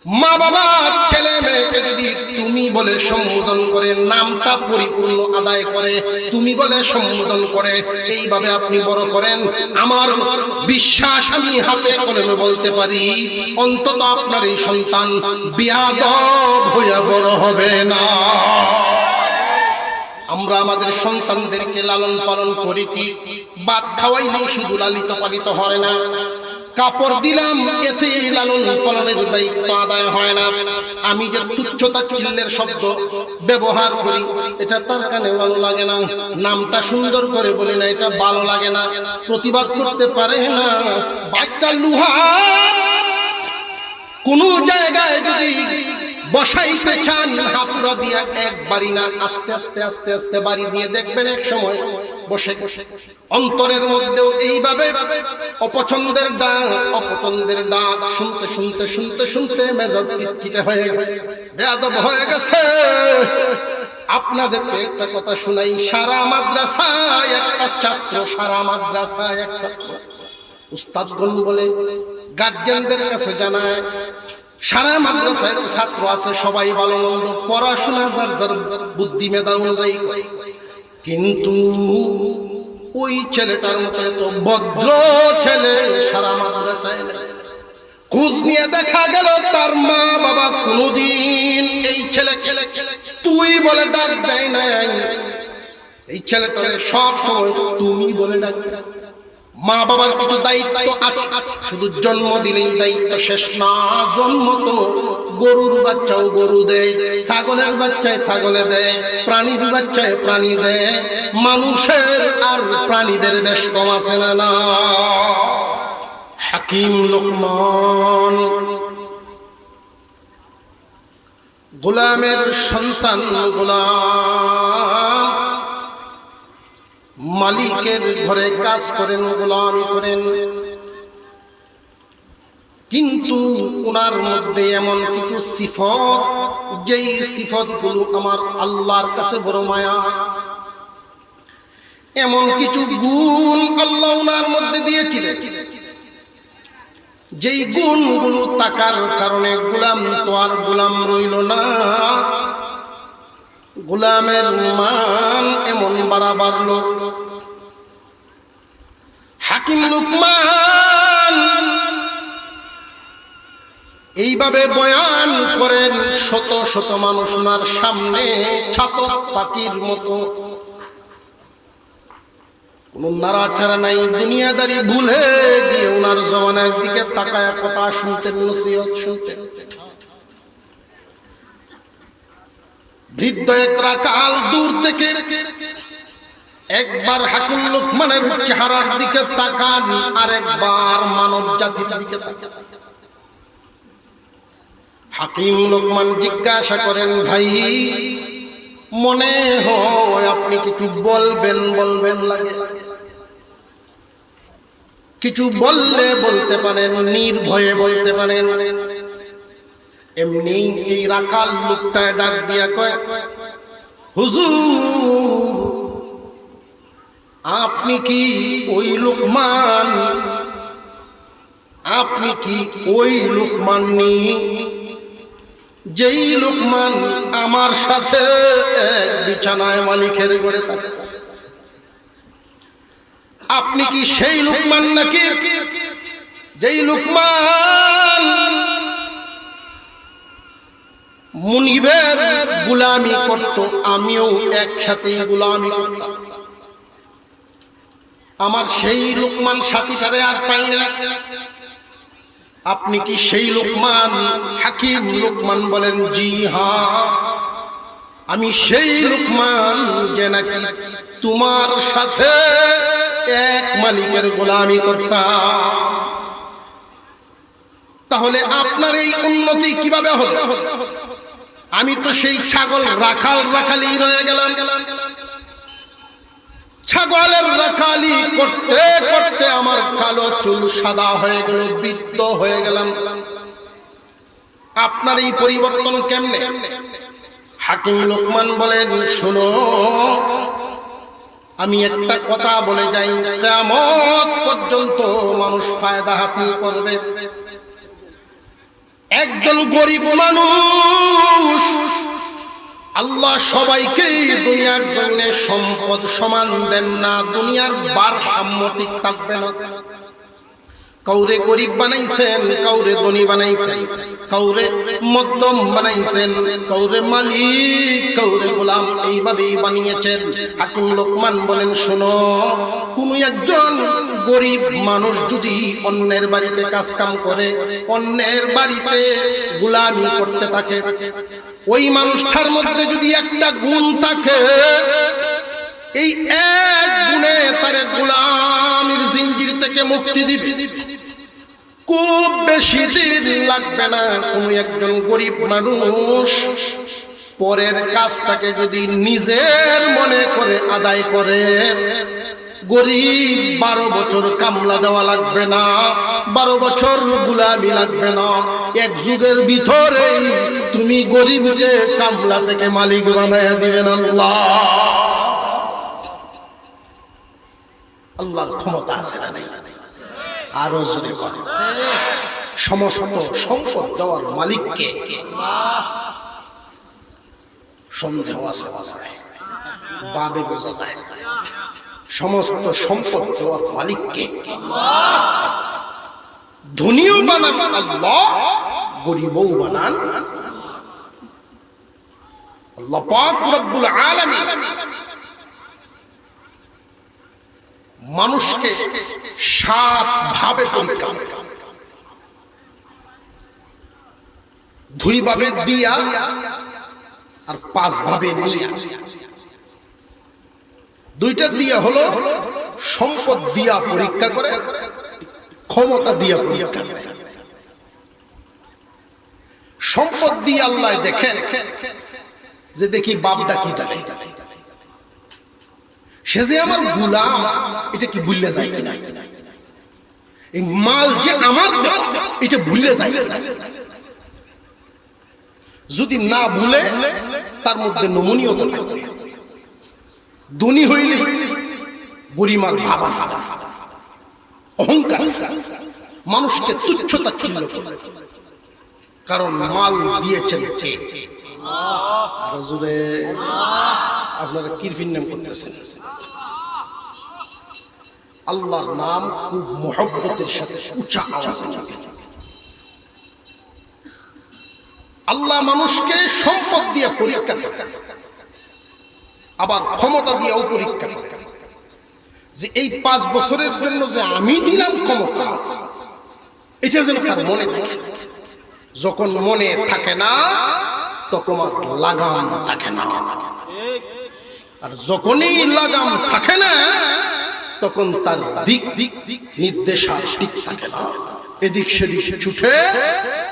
মা বাবা ছেলে মেয়েকে যদি তুমি বলে সম্বোধন করে, নামটা পরিপূর্ণ আদায় করে তুমি বলে সম্বোধন করে, এইভাবে আপনি বড় করেন, আমার বিশ্বাস আমি হাতে কলমে বলতে পারি অন্তত আপনার এই সন্তান বেয়াদব হয়ে বড় হবে না। আমরা আমাদের সন্তানদেরকে লালন পালন করি, কি ভাত খাওয়াইলেই শুধু লালিত পালিত হয় না, কাপড় দিলাম এতে লালন পালনের দায়িত্ব আদায় হয় না। আমি যে তুচ্ছতা চিল্লের শব্দ ব্যবহার করি এটা তার কানে ভালো লাগে না, নামটা সুন্দর করে বলি না এটা ভালো লাগে না, প্রতিবাদ করতে পারে না। বাচ্চা লুহা কোন জায়গায় যদি বসাইতে চান হাতুড়া দিয়া একবারই না আস্তে আস্তে আস্তে আস্তে বাড়ি দিয়ে দেখবেন এক সময় বসে অন্তরের মধ্যেও এইভাবে অপছন্দের ডাক শুনতে শুনতে শুনতে শুনতে মেজাজ খিটখিটে হয়ে গেছে, বেয়াদব হয়ে গেছে। আপনাদেরকে একটা কথা শোনাই, সারা মাদ্রাসায় একটা ছাত্র, সারা মাদ্রাসায় এক ছাত্র উস্তাদগণ বলে গার্জিয়ানদের কাছে জানায়, সারা মাদ্রাসায় ছাত্র আছে সবাই ভালো মন্দ পড়াশোনা যার যার বুদ্ধি মেধা অনুযায়ী, কিন্তু ওই ছেলেটার মতো এত ভদ্র ছেলে সারা মাদ্রাসায় খোঁজ নিয়ে দেখা গেল তার মা বাবা কোনদিন এই ছেলে তুই বলে ডাক দেয় নাই, এই ছেলেটাকে সব সময় তুমি বলে ডাক দেয়। মা বাবার কিছু দায়িত্ব আছে, শুধু জন্ম দিলেই দায়িত্ব শেষ না। জন্ম তো গরুর বাচ্চাও গরু দেয়, ছাগলের বাচ্চায় ছাগলে দেয়, প্রাণীর বাচ্চায় প্রাণী দেয়, মানুষের আর প্রাণীদের বেশ কম আছে না। হাকিম লোকমান গোলামের সন্তান, গোলাম মালিকের ঘরে কাজ করেন, গোলামি করেন, কিন্তু ওনার মধ্যে এমন কিছু সিফত, যেই সিফতগুলো আমার আল্লাহর কাছে বড় মায়া, এমন কিছু গুণ আল্লাহ ওনার মধ্যে দিয়েছিলেন, যেই গুণগুলো থাকার কারণে গোলাম তো আর গোলাম রইল না, গোলামের মান এমন বাড়াবার লোক। হাকিম লোকমান এইভাবে বয়ান করেন, শত শত মানুষ ওনার সামনে ছাতক পাখির মতো, কোন নাড়াচাড়া নাই, দুনিয়াদারি ভুলে গিয়ে ওনার জবানের দিকে তাকায় কথা শুনতেন, নসিহত শুনতেন। বৃদ্ধ এক রাকাল দূর থেকে একবার হাকিম লোকমানের চেহারার দিকে তাকান, আর একবার মানব জাতির দিকে তাকান। হাকিম লোকমান জিজ্ঞাসা করেন, ভাই মনে হয় আপনি কিছু বলবেন লাগে, কিছু বললে বলতে পারেন, নির্ভয়ে বলতে পারেন। এমনি এই রাখাল লোকটা ডাক দিয়া কয়, হুজুর আপনি কি ওই লোকমান? আপনি কি ওই লোকমান নি যেই লোকমান আমার সাথে এক বিছানায় মালিকের ঘরে থাকে? আপনি কি সেই লোকমান নাকি যেই লোকমান মুনিবের গোলামি করত? আমিও একসাথে গোলামি করতাম। আমার সেই লোকমান সাথীটারে আর পাই না। আপনি কি সেই লোকমান? হাকিম লোকমান বলেন, জি হ্যাঁ আমি সেই লোকমান যে নাকি তোমার সাথে এক মালিকের গোলামি করতাম। তাহলে আপনার এই উন্নতি কিভাবে হলো? আমি তো সেই ছাগল রাখালি রয়ে গেলাম। ছাগলের রাখালি করতে করতে আমার কালো চুল সাদা হয়ে গেল, বৃদ্ধ হয়ে গেলাম। আপনার এই পরিবর্তন কেমনে? হাকিম লোকমান বলেন, শোনো আমি একটা কথা বলে যাই, কিয়ামত পর্যন্ত মানুষ ফায়দা হাসিল করবে। একজন গরিব মানুষ আল্লাহ সবাইকে দুনিয়ার জমিনে সম্পদ সমান দেন না, দুনিয়ার ভারসাম্য ঠিক থাকবে না। কাউরে গরিব বানাইছেন, কাউরে ধনী বানাইছেন, কাউরে মধ্যম বানাইছেন, কাউরে মালিক, কাউরে গোলাম, এইভাবেই বানিয়েছেন। হাকিম লোকমান বলেন, শোনো, কোন একজন গরিব মানুষ যদি অন্যের বাড়িতে কাজ কাম করে, অন্যের বাড়িতে গোলামি করতে থাকে, ওই মানুষটার মধ্যে যদি একটা গুণ থাকে, এই এক গুণে তার গোলামির জিঞ্জির থেকে মুক্তি দিবে। খুব বেশি দিন লাগবে না। কোন একজন গরিব মানুষ পরের কাজটাকে যদি নিজের মনে করে আদায় করে, গরিব 12 বছর কামলা দেওয়া লাগবে না, 12 বছর গোলামি লাগবে না। এক যুগের ভিতরেই তুমি গরিবকে কামলা থেকে মালিক বানায়া দিবেন আল্লাহ। আল্লাহর ক্ষমতা আছে না নেই? আরো জোরে বলেন। সমস্ত সম্পদ দেওয়ার মালিক কে? সন্দেহ আছে, বাবে বোঝা যায়। সমস্ত সম্পদ দেওয়ার মালিক কে? ধনীও বানান আল্লাহ, গরিবও বানান আল্লাহ পাক রব্বুল আলামিন। মানুষকে 7 ভাবে পরীক্ষা করে, 2 ভাবে দিয়া আর 5 ভাবে নিয়া। 2টা দিয়া হলো সম্পদ দিয়া পরীক্ষা করে, ক্ষমতা দিয়া পরীক্ষা করে। সম্পদ দিয়ে আল্লাহ দেখেন যে দেখি বাপটা কি দাঁড়ে, সে যে আমার গোলাম, এটা কি ভুলে যায় কিনা, এই মাল যে আমার এটা ভুলে যায়। যদি না ভুলে তার মধ্যে নমনীয়তা থাকবে। ধনী হইলে গরিমার ভাবা, অহংকার, মানুষকে তুচ্ছতা ছিল, কারণ মাল দিয়েছেন কে? আরো জোরে আপনারা কিরফির নাম করতেছেন। আল্লাহর নাম খুব মহব্বতের সাথে উঁচা আওয়াজে বলেন। আল্লাহ মানুষকে সম্পদ দিয়ে পরীক্ষা করে, আবার ক্ষমতা দিয়েও পরীক্ষা করে, যে এই 5 বছরের জন্য যে আমি দিলাম ক্ষমতা, এটা যেন তার মনে থাকে। যখন মনে থাকে না, তখন লাগাম থাকে না, আর যখনই লাগাম থাকে না, তখন তার দিক নির্দেশা ঠিক থাকে না। এদিক সেদিক ছুটে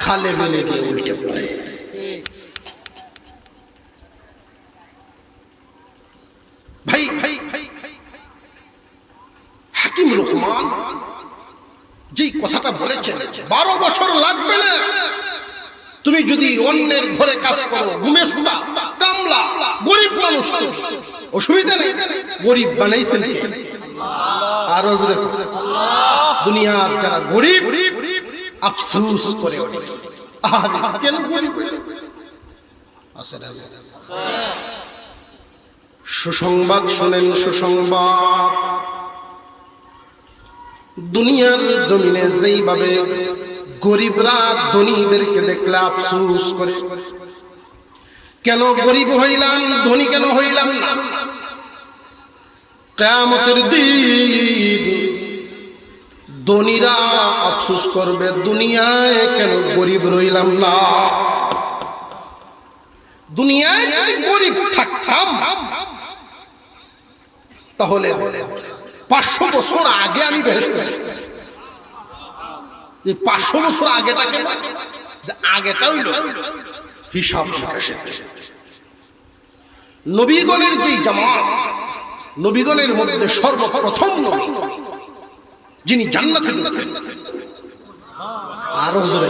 খালে মেলে গিয়ে উল্টে পড়ে। ভাই ভাই ভাই হাকিম লোকমান যেই কথাটা বলেছেন, 12 বছর লাগবে না তুমি যদি অন্যের ঘরে কাজ করো, গুমেস্তা, কামলা, গরিব মানুষ, অসুবিধা নেই। গরিব বানাইছেন আর দুনিয়ার যারা গরিব আফসোস করে কেন গরিব। সুসংবাদ শুনেন, সুসংবাদ। দুনিয়ার জমিনে যেইভাবে গরিবরা ধনীদেরকে দেখলে আফসোস করে, কেন গরিব হইলাম, ধনী কেন হইলাম না? কিয়ামতের দিন ধনীরা আফসোস করবে, দুনিয়ায় কেন গরিব রইলাম না। দুনিয়ায় যদি গরিব থাকতাম তাহলে 500 বছর আগে আমি বেহেশতে যেতাম। 500 বছর আগেটাকে, যে আগেটা হইল হিসাব নিকাশের। নবীগণের যে জামাত, নবীগণের মধ্যে সর্বপ্রথম নবী যিনি জান্নাতে ঢুকতেন, আরো জোরে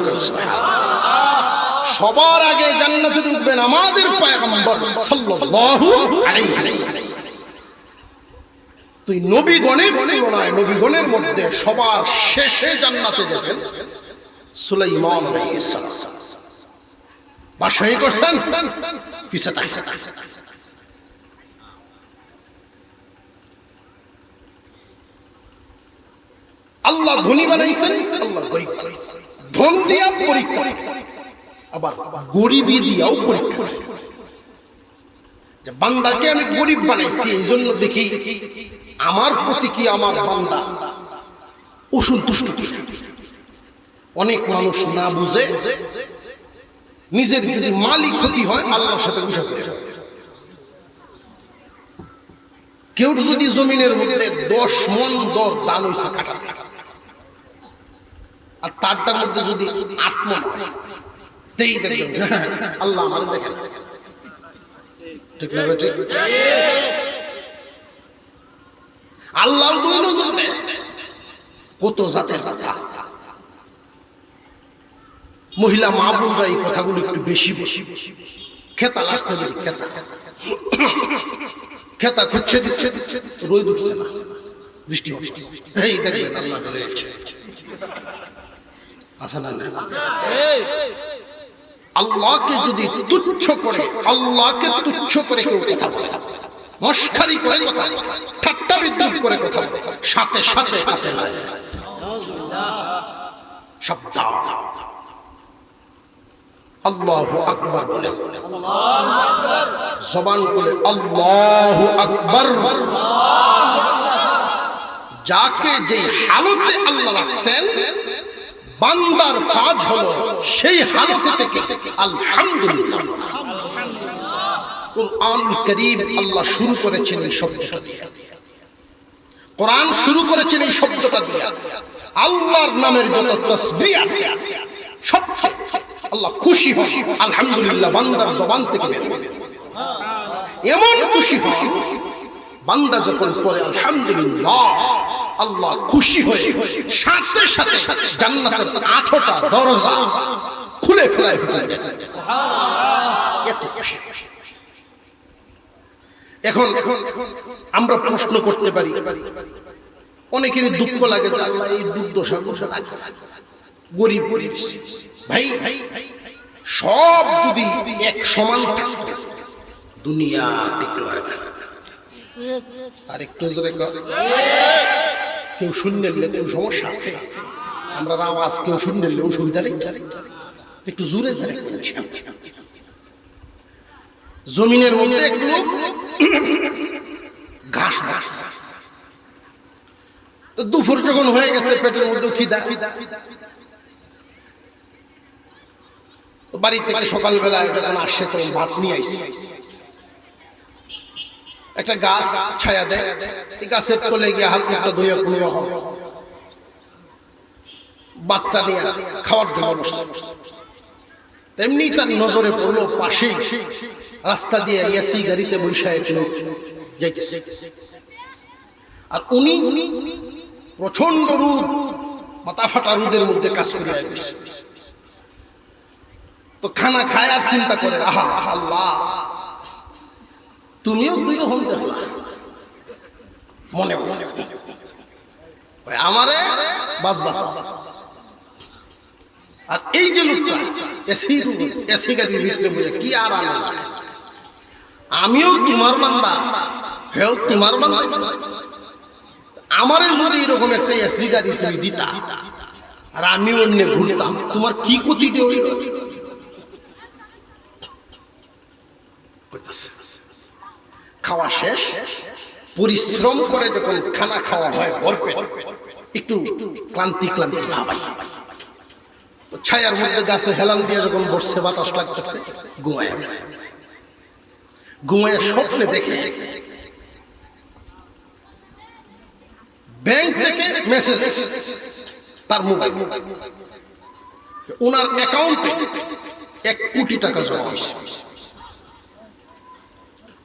সবার আগে জান্নাতে ঢুকবেন আমাদের পয়গম্বর সাল্লাল্লাহু আলাইহি ওয়াসাল্লাম। তুই নবীগণের তুলনায় নবীগণের মধ্যে সবার শেষে জান্নাতে যাবেন সুলাইমান আলাইহিস সালাম বাদশাহী করছেন পিছে তাকাইছে আল্লাহ ধনী বানাইছেন আল্লাহ গরীব বানাইছেন ধন দিয়া পরীক্ষা আবার গরিবী দিয়াও পরীক্ষা যে বান্দাকে আমি গরিব বানাইছি এইজন্য দেখি আমার প্রতি কি আমার বান্দা অসন্তুষ্ট। অনেক মানুষ না বুঝে নিজের যদি মালিক ক্ষতি হয় আল্লাহর সাথে গুসা করে। কেউ যদি জমিনের মধ্যে 10 মণ দর দান হইছে কাটা আর তারটার মধ্যে যদি 8 মণ হয় তেই দেখবেন আল্লাহ আমারে দেখেন ঠিক না বেটি? আল্লাহ দুই নজরে কত জাতের কথা। মহিলা মা বোনরা এই কথাগুলো একটু বেশি খেতা লাগছে খেতা খেতা খুঁজছে দিচ্ছে রোদ উঠছে না বৃষ্টি হচ্ছে এই দেখবেন আল্লাহ বলেছে আসা না আল্লাহকে যদি তুচ্ছ করে আল্লাহকে তুচ্ছ করে কেউ কথা বলে মস্কারি করে কথা ঠাট্টা বিদ্রুপ করে কথা বলে সাথে সাথে শব্দ আল্লাহু আকবার বলে জবান বলে আল্লাহু আকবার। যাকে যে হালতে আল্লাহ রাখছেন বান্দার কাজ হলো সেই হালত থেকে আলহামদুলিল্লাহ। কুরআন কারীম আল্লাহ শুরু করেছেন এই শব্দটা দিয়ে, কোরআন শুরু করেছেন এই শব্দটা দিয়ে। আল্লাহর নামের যত তাসবিহ আছে সবচেয়ে আল্লাহ খুশি হন আলহামদুলিল্লাহ বান্দার জবান থেকে বের হবে। এমন খুশি হন বান্দা যখন পড়ে আলহামদুলিল্লাহ আল্লাহ খুশি হয়ে সাথে সাথে জান্নাতের 8টা দরজা খুলে ফেলায় এত খুশি। এখন আমরা প্রশ্ন করতে পারি, অনেকেরই দুঃখ লাগে যে আল্লাহ এই দুর্দশার মধ্যে রাখছে গরিব গরিব ভাই সব যদি এক সমান থাকতো দুনিয়া টিকলো না। আর একটু জোরে কেউ শুনলে কেউ সমস্যা আছে, আমরা আওয়াজ কেউ শুনলে অসুবিধা নেই, একটু জোরে জোরে জমিনের মধ্যে একটু ঘাস ঘাস দুপুর যখন হয়ে গেছে পেটের মধ্যে খিদা বাড়ি থেকে সকালবেলায় যখন আসছে তখন ভাত নিয়ে আইসি। একটা গাছ ছায়া দেয়, এই গাছের তলে গিয়ে হালকা ধুয়ে কোনো রকম বাচ্চা নিয়ে খাওয়ার জন্য বসছে। তেমনি তার নজরে পড়লো পাশে রাস্তা দিয়ে এসি গাড়িতে বৈশা একটু যাইতেছে, আর উনি প্রচন্ড রোদ মাথা ফাটা রোদের মধ্যে কাজ করে আসছে। তো খানা খায় আর চিন্তা করে আহা আল্লাহ তুমিও দুই রকম দেখলা মনে মনে আমারে বাস বাস। আর এই যে লোকটা এসি গাড়ির ভিতরে বলে কি আর আমিও তোমার বান্দা হেও তোমার বান্দা, আমারে যদি এরকম একটা এসি গাড়ি তুমি দিতা আর আমি অন্য ঘুরতাম তোমার কি ক্ষতি হইল? খাওয়া শেষ, পরিশ্রম করে যখন খানা খাওয়া হয় ভরপেট একটু ক্লান্তি ক্লান্তি ভাবাই, ছায়ার মধ্যে গাছে হেলান দিয়ে যখন বসছে বাতাস লাগতেছে ঘুমায় গেছে। ঘুমায় স্বপ্নে দেখে ব্যাংক থেকে মেসেজ তার মোবাইল ওনার অ্যাকাউন্টে 1 কোটি টাকা জমা হয়েছে।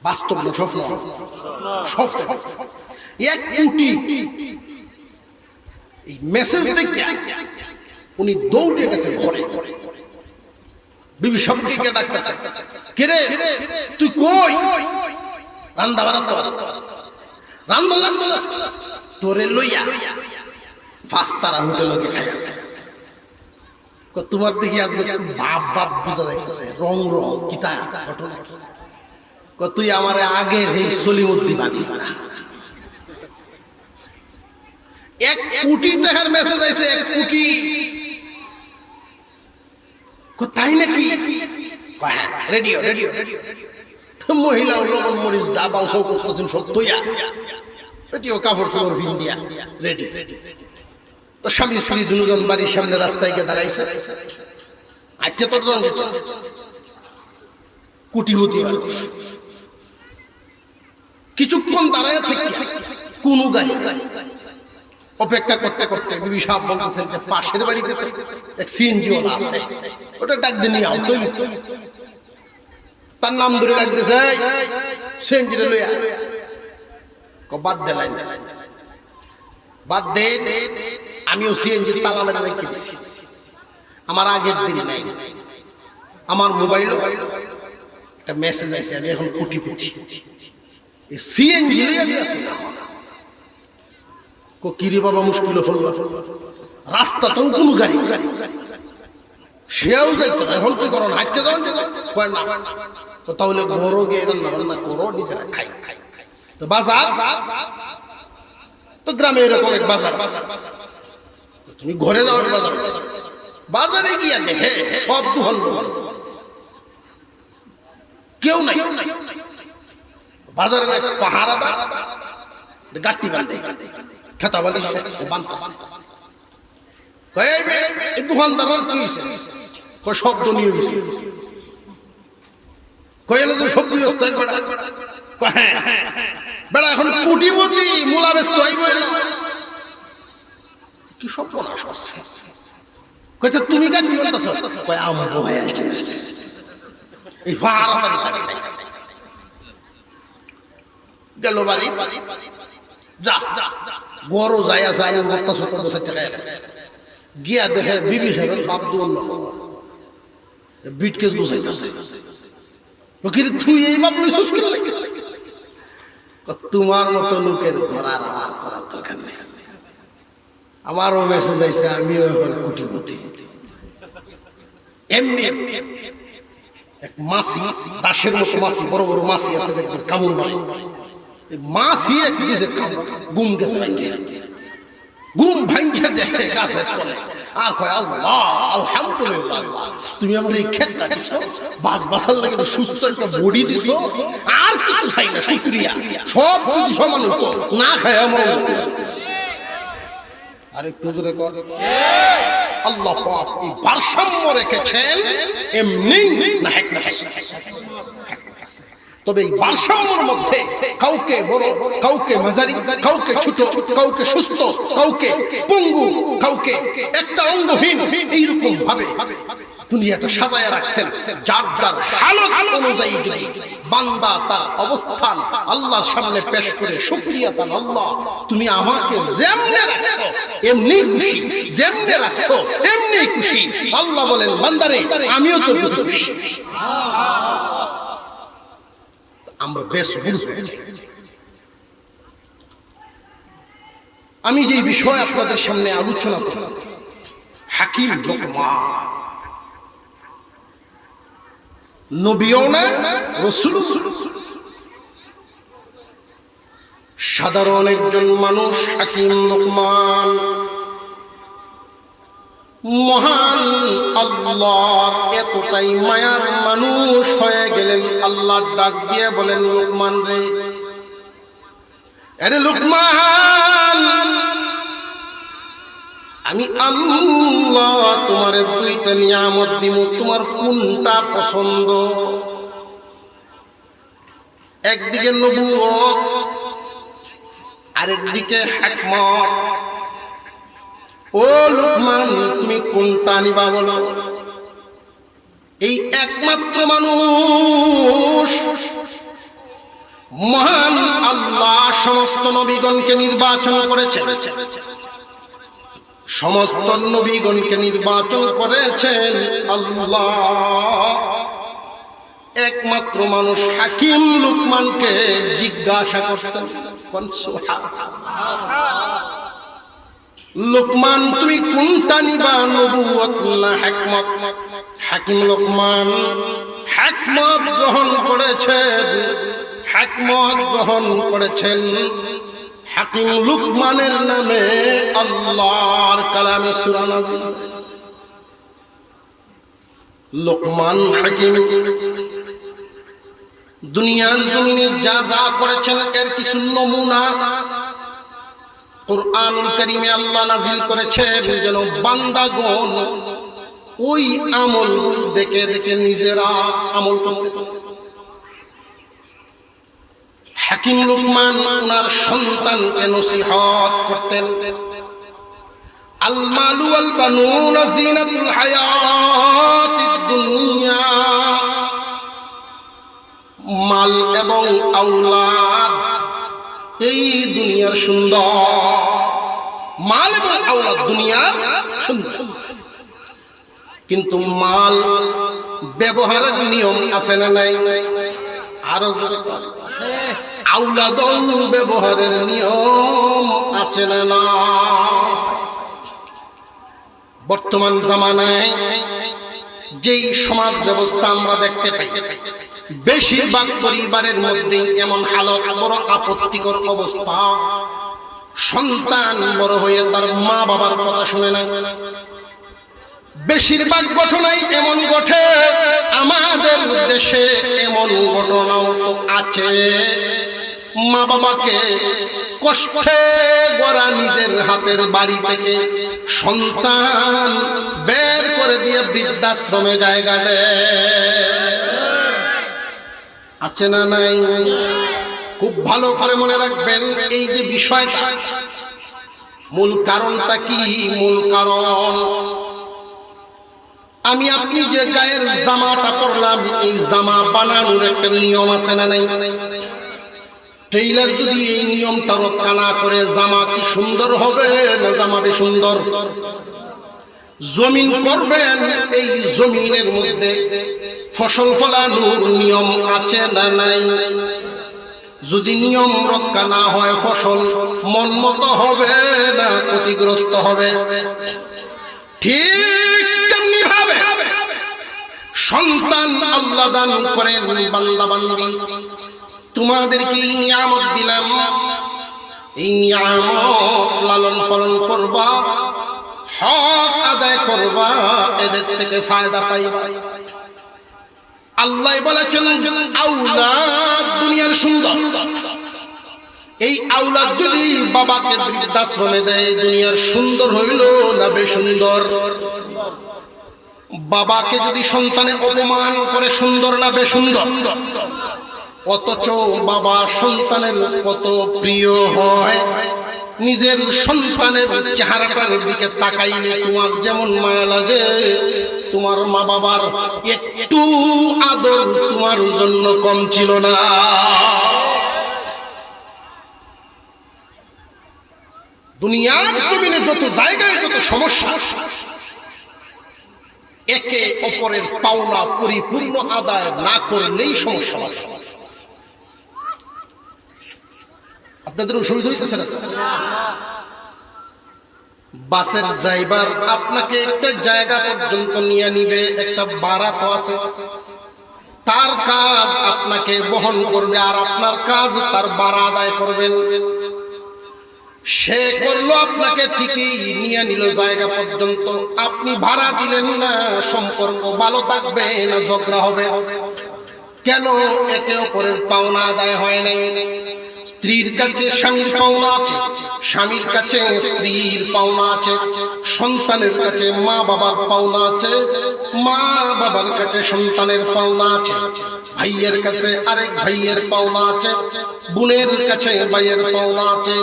বাস্তব না স্বপ্ন? স্বপ্ন। 1 কোটি। এই মেসেজ দেখে উনি দৌড়ে গেছে ঘরে, বিবি সবকে ডাকতেছে, কে রে তুই কই? রান্দা বারান্দা রান্দা তোরে লইয়া ফাস্তারা হোটেলে খাইয়া তোমার দেখি আজকে বাপ বাপ বোঝা যাইতেছে, রং রং কিতা ঘটনা। তুই আমার আগের এই সলিমুদ্দিন ভাবিস না। 1 কোটি টাকার মেসেজ আইছে, 1 কোটি। তাই নাকি? রেডিও রেডিও মহিলা লবণ মরিচ যা পাও সব সব তৈয়া রেডিও কাপড় চোপড় ভিন দিয়া রেডি। তো স্বামী স্ত্রী দুজন বাড়ির সামনে রাস্তায় গিয়ে দাঁড়াইছে। আজকে তোর কোটিপতি মানুষ কিছুক্ষণ দাঁড়ায় থেকে কোন গাড়ি অপেক্ষা করতে করতে বিবি সাহেব বলতেছেন যে পাশের বাড়িতে এক সিএনজি ওলা আছে, ওটা ডাক দিয়ে নিয়ে আও। তার নাম ধরে ডাকতেছে, সিএনজি লইয়া। বাদ দে লাইন, বাদ দে, আমিও সিএনজি তালা মেরে রেখে দিছি। আমার আগের দিন নাই, আমার মোবাইল একটা মেসেজ আছে, আমি এখন কোটিপতি। সিএনজি লইয়া দিয়েছি। কিরে বাবা মুশকিল হলো, রাস্তাতেও কোনো গাড়ি সেও যাইতো না, এখন কি করো না, হাঁটতে যাও না। তাহলে ঘরও গিয়ে রান্না বান্না করো, নিজেরা খাই। তো বাজার তো গ্রামে এরকম এক বাজার, তুমি ঘরে যাও বাজার, বাজারে গিয়ে দেখে সব দুহন কেউ নাই। বাজারের পাহারাদার গাট্টি বাঁধে, খেতা বাঁধে বাঁধতেছে। দোকানদার কি হয়েছে? শব্দ নিয়ে গেছে, সবজি বেড়া এখন কোটিপতি মূলা ব্যস্ত কি সব তুমি গাড়ি গেল বাড়ি যা গরো যায় গিয়া দেখে বিবি সাহেবের বাপ দুন বিটকেস গুছাইতেছে। তুই এই বাপ তোমার মতো লোকের ধরার আমার করার দরকার নেই। আমারও মেসেজ আইছে, আমিও এখন কোটিপতি। এমনি এক মাসি, দাসের মতো মাসি, বড় বড় মাসি আছে দেখবেন, কামড় মারে মাসি গুম গেছে, গুম ভাঙ্গে দেখে গাছের তলে আর কয় আল্লাহ আলহামদুলিল্লাহ, তুমি আমার এই ক্ষেতটা দিছো, বাস বাসার লাগে সুস্থ একটা বডি দিছো, আর কিছু চাই না, শুকরিয়া। সব যদি সমান হতো না খায় আমার আরেকটু জোরে কর। আল্লাহ পাক এই ভারসাম্য রেখেছেন এমনি না হিকমত আছে। তবে এই ভারসাম্যের মধ্যে কাউকে বড়, কাউকে মাঝারি, কাউকে ছোট, কাউকে সুস্থ, কাউকে পঙ্গু, কাউকে একটা অঙ্গহীন, এইরকম ভাবে দুনিয়াটা সাজায় রাখছেন। যার যার হালত অনুযায়ী যদি বান্দা তার অবস্থান আল্লাহর সামনে পেশ করে শুকরিয়া তান, আল্লাহ তুমি আমাকে যেমনে রাখছো এমনি খুশি, যেমনে রাখছো এমনি খুশি। আল্লাহ বলেন বান্দারে আমিও তোর প্রতি খুশি। আমরা বেশ আমি যে বিষয় আপনাদের সামনে আলোচনা করব, হাকিম লোকমান, নবীও না রাসূল, সাধারণ একজন মানুষ হাকিম লোকমান মহান আল্লাহর এতটাই মায়ার মানুষ হয়ে গেলেন, আল্লাহ ডাক দিয়ে বলেন লোকমান রে, আরে লোকমান, আমি আল্লাহ তোমার দুইটা নিয়ামত দিব, তোমার কোনটা পছন্দ? একদিকে নবুয়ত, আরেকদিকে হিকমত। ও লোকমান তুমি কোনটা নিবা বলো? এই একমাত্র মানুষ মহান আল্লাহ সমস্ত নবীগণকে নির্বাচন করেছেন, সমস্ত নবীগণকে নির্বাচন করেছেন আল্লাহ। একমাত্র মানুষ হাকিম লোকমানকে জিজ্ঞাসা করছেন, লোকমান তুমি কোনটা নিবা, নবুয়ত না হিকমত? হাকিম লোকমান হিকমত গ্রহণ করেছেন, হিকমত গ্রহণ করেছেন। হাকিম লুকমানের নামে আল্লাহর কালামে সূরা নাযিল। লোকমান হাকিম দুনিয়ার জমিনে যা যা করেছেন এর কিছু নমুনা কুরআনুল কারীমে আল্লাহ নাযিল করেছেন, যেন বান্দাগণ ওই আমল দেখে দেখে নিজেরা আমল করতে। হাকিম লুকমান ওনার সন্তানকে নসিহত করতেন, আল মালু ওয়াল বানুনা জিনাতুল হায়াতিদ দুনিয়া, মাল এবং আওলাদ এই দুনিয়ার সুন্দর। মাল এবং আওলাদ দুনিয়ার সুন্দর, কিন্তু মাল ব্যবহারের নিয়ম আছে না নাই? আরো জোরে আছে। আওলাদ ব্যবহারের নিয়ম আছে না না? বর্তমান জামানায় যেই সমাজ ব্যবস্থা আমরা দেখতে পাই, বেশিরভাগ পরিবারের মধ্যে এমন হালত, বড় আপত্তিকর অবস্থা। সন্তান বড় হয়ে তার মা বাবার কথা শুনে না। বেশিরভাগ ঘটনাই এমন ঘটে, আমাদের দেশে এমন ঘটনাও তো আছে। মা বাবাকে কষ্টে গড়া নিজের হাতের বাড়ি থেকে সন্তান বের করে দিয়ে বৃদ্ধাশ্রমে জায়গা দেয়, আছে না নাই? খুব ভালো করে মনে রাখবেন এই যে বিষয়টা, মূল কারণটা কি? মূল কারণ আমি আপনি যে গায়ের জামাটা পরলাম, এই জামা বানানোর একটা নিয়ম আছে না নাই? টেইলার যদি এই নিয়মটা রক্ষা না করে, জামা কি সুন্দর হবে না জামা বেসুন্দর? জমিন করবেন, এই জমিনের মধ্যে ফসল ফলানোর নিয়ম আছে না নাই? যদি নিয়ম রক্ষা না হয়, ফসল মন মতো হবে না ক্ষতিগ্রস্ত হবে? ঠিক তেমনি ভাবে সন্তান আল্লাহ দান করেন। বান্দা বান্দি, তোমাদেরকে এই নিয়ামত দিলাম, এই নিয়ামত লালন পালন করবা, হক আদায় করবা, এদের থেকে ফায়দা পাইবা। আল্লাহ বলেছেন আওলাদ দুনিয়ার সুন্দর। এই আওলাদ যদি বাবাকে বৃদ্ধাশ্রমে দেয়, দুনিয়ার সুন্দর হইল না বেসুন্দর? বাবাকে যদি সন্তানে অপমান করে, সুন্দর না বেসুন্দর? অথচ বাবা সন্তানের কত প্রিয় হয়। নিজের সন্তানের চেহারাটার দিকে তাকাইলে তোমার যেমন মায়া লাগে, তোমার মা বাবার একটু আদর তোমার জন্য কম ছিল না। দুনিয়ার জমিনে যত জায়গায় যত সমস্যা, একে অপরের পাওনা পরিপূর্ণ আদায় না করলেই সমস্যা। আপনাদের অসুবিধা হইতেছে না? বাসের ড্রাইভার আপনাকে একটা জায়গা পর্যন্ত নিয়ে নিবে, একটা ভাড়া তো আছে, তার কাজ আপনাকে বহন করবে, আর আপনার কাজ তার ভাড়া আদায় করবেন। সে করলো আপনাকে ঠিকই, নিয়ে নিল জায়গা পর্যন্ত, আপনি ভাড়া দিলেন না, সম্পর্ক ভালো থাকবে না ঝগড়া হবে? কেন? একে অপরের পাওনা আদায় হয় নাই। স্ত্রীর কাছে স্বামীর পাওনা আছে, স্বামীর কাছে স্ত্রীর পাওনা আছে, সন্তানের কাছে মা বাবার পাওনা আছে, মা বাবার কাছে সন্তানের পাওনা আছে, ভাইয়ের কাছে আরেক ভাইয়ের পাওনা আছে, বোনের কাছে ভাইয়ের পাওনা আছে,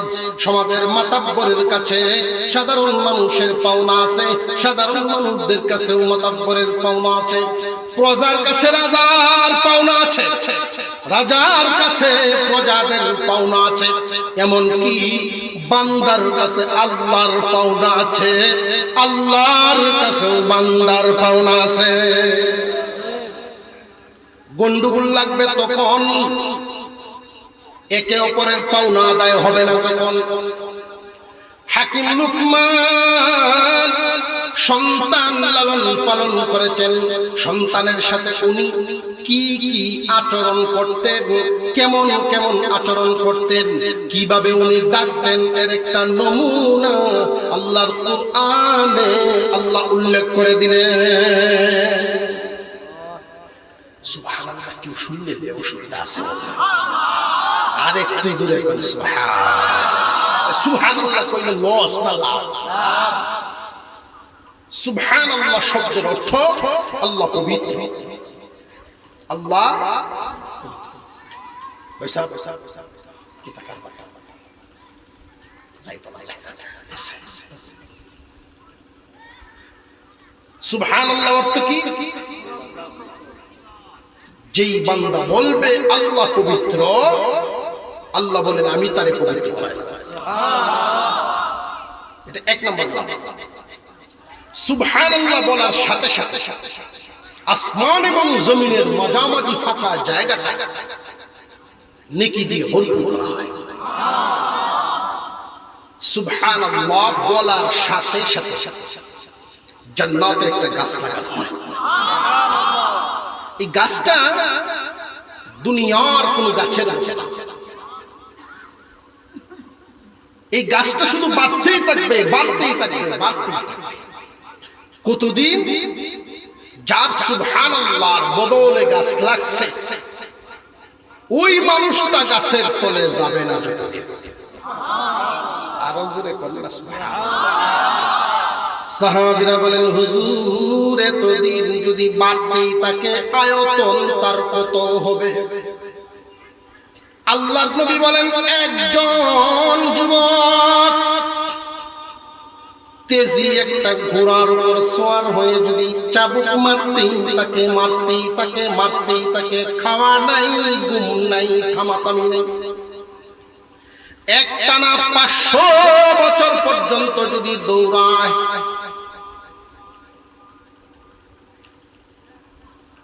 সমাজের মাতাব্বরের কাছে সাধারণ মানুষের পাওনা আছে, সাধারণ মানুষদের কাছেও মাতাব্বরের পাওনা আছে, প্রজার কাছে রাজার পাওনা আছে, রাজার কাছে প্রজাদের পাওনা আছে, এমনকি বান্দার কাছে আল্লাহর পাওনা আছে, আল্লাহর কাছে বান্দার পাওনা আছে। গন্ডগোল লাগবে তখন, একে অপরের পাওনা আদায় হবে না যখন। হাকিম লুকমান সন্তান লালন পালন করেছেন। সন্তানের সাথে উনি কি কি আচরণ করতেন, কেমন কেমন আচরণ করতেন, কিভাবে উনি ডাকতেন, এর একটা নমুনা আল্লাহর কুরআনে আল্লাহ উল্লেখ করে দিলেন। সুবহানাল্লাহ, কেউ শুনলে অসুবিধা আছে? আর একটু জোরে সুবহানাল্লাহ কইলে লস না লাভ? সুবহানাল্লাহ শব্দের অর্থ আল্লাহ পবিত্র, আল্লাহ সুবহানাল্লাহ অর্থ কি? যেই বান্দা বলবে আল্লাহ পবিত্র, আল্লাহ বলেন আমি তারে পবিত্র বানাই দেব। এটা এক নম্বর নাম। সুবহানাল্লাহ বলার সাথে সাথে আসমান এবং জমিনের মাঝামাঝি ফাঁকা জায়গাটা নেকি দিয়ে ভরপুর করা হয়। সুবহানাল্লাহ বলার সাথে সাথে জান্নাতে একটা গাছ লাগানো হয়। এই গাছটা দুনিয়ার কোন গাছের আছে না। এই গাছটা শুধু বাড়তেই থাকবে, বাড়তেই থাকবে, বাড়তেই থাকবে। কতদিন? যার সুবহানাল্লাহর বদলে গাছ লাগছে ওই মানুষটা গাছের তলে যাবে না যতদিন। আরো জোরে করলেন সাহাবীরা বলেন, হুজুর এতদিন যদি বাড়তেই থাকে আয়তন তার কত হবে? আল্লাহর নবী বলেন, একজন যুবক তেজি একটা ঘোড়ার উপর সওয়ার হয়ে যদি চাবুক মারতেই তাকে, মারতেই তাকে, মারতেই তাকে, খাওয়া নাই, ঘুম নাই, খামাখামি নেই, একটানা 500 বছর পর্যন্ত যদি দৌড়ায়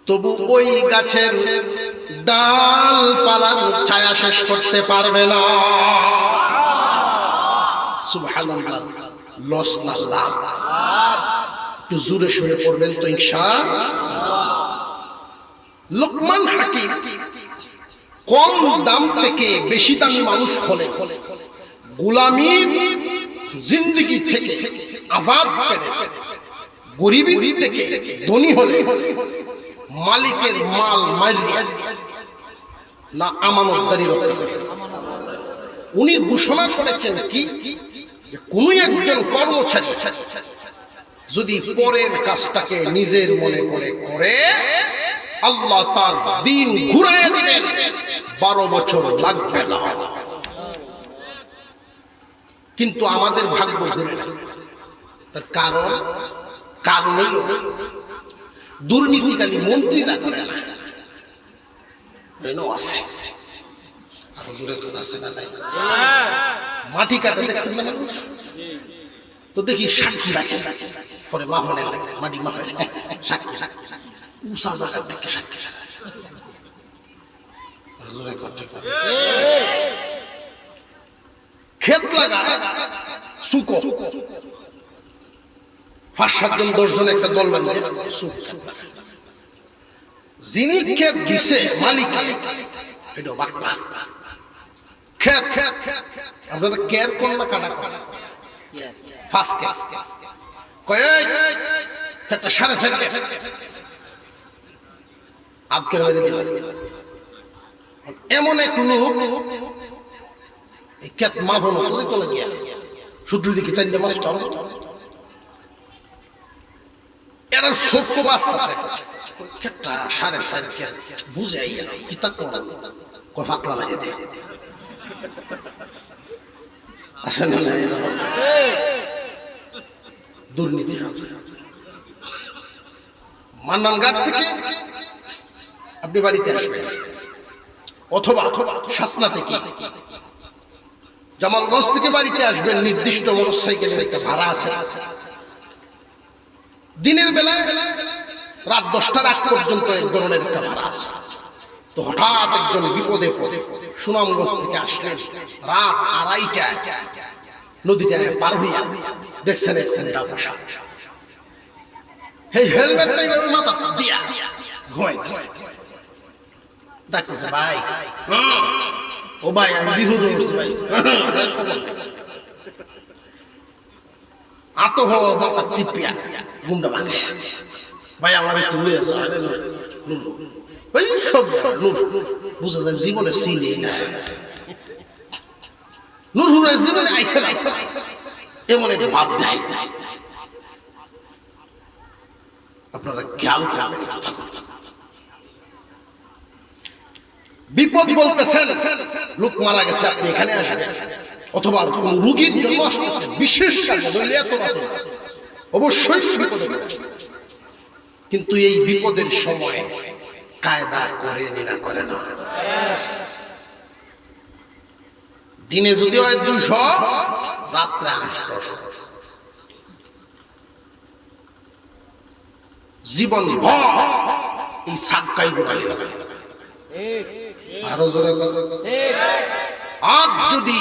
তবু ওই গাছের ডালপালার ছায়া শেষ করতে পারবে না। সুবহানাল্লাহ, লস না লাভ? একটু জোরে সুরে পড়বেন তো ইনশাআল্লাহ। লোকমান হাকিম কম দাম থেকে বেশি দামি মানুষ হলে, গোলামীর জিন্দেগি থেকে আজাদ করে, গরিবী থেকে ধনী হলে মালিকের মাল মারিয়া না আমানতদারি রক্ষা করে। উনি ঘোষণা করেছেন কি, কোন একজন কর্মচারী যদি পরের কাজটাকে নিজের মনে করে করে আল্লাহ তার দিন ঘুরাইয়া দিবেন, 12 বছর লাগবে না। কিন্তু আমাদের ভাগ্য ধরে না। তার কারণ হইল দুর্নীতিকারী মন্ত্রীরা করে না, আছে। আর হুজুরের কথা আছে না নাই? মাটি কাটা দেখছেন না তো, দেখি সাক্ষী রাখে, পরে মাফনের লাগে মাটি মাফে সাক্ষী উষা জায়গা দেখে সাক্ষী। ক্ষেত লাগা সুকো 5-7 জন 10 জন একটা দল বাঁধে, যিনি ক্ষেত দিছে মালিক, এটা বাটপা। ক্ষেত আপনারা কেয়ার কোন না কাটা ফার্স্ট কয় ক্ষেতটা 4.5 আজকের বাইরে দিল। এমন এক লোক এই ক্ষেত মাফন ওই কোন গিয়া শুধু দিকে টাইলে মাছ ধরে, এরা সত্য বাস্তাছে ক্ষেতটা 4.5 বুঝাই কি তা কয় ফাকলা মারি দে আছে না? দুর্নীতি। মান্নানঘাট থেকে আপনি বাড়িতে আসবেন, অথবা শাসনা থেকে, জামালগঞ্জ থেকে বাড়িতে আসবেন, নির্দিষ্ট মোটরসাইকেলের একটা ভাড়া আছে। দিনের বেলায় রাত 10টার আগ পর্যন্ত এক ধরনের একটা ভাড়া আছে। তো হঠাৎ একজন বিপদে পড়ে সুনামগঞ্জ থেকে আসলেন রাত 2:30টায়, নদীটা পার হইয়া দেখছেন এক সেন্টা বসা, এই হেলমেটটাই মাথা দিয়া ঘুমাইতেছে, ডাকতেছে ভাই, ও ভাই আমি বিহুদ করছি ভাই, আতো হো মাথা টিপিয়া গুন্ডা ভাঙিস ভাই আমার একটু লুয়ে আছে, ওই সব বুঝা যায় জীবনে চিনি না, নুরহুরের জীবনে আইসে এমন একটা ভাব দেয়। আপনারা খেয়াল করবেন, বিপদ বলতেছেন লোক মারা গেছে আপনি এখানে আসেন, অথবা রোগীর জন্য আসতেছেন বিশেষ কাজে, নইলে এত রাতে অবশ্যই বিপদে পড়েছে। কিন্তু এই বিপদের সময় কায়দা করে না করে না, দিনে যদি হয় 200, রাত্রে 800, জীবন এই সাক্কাই গুড়াই আরো জোরে। আর যদি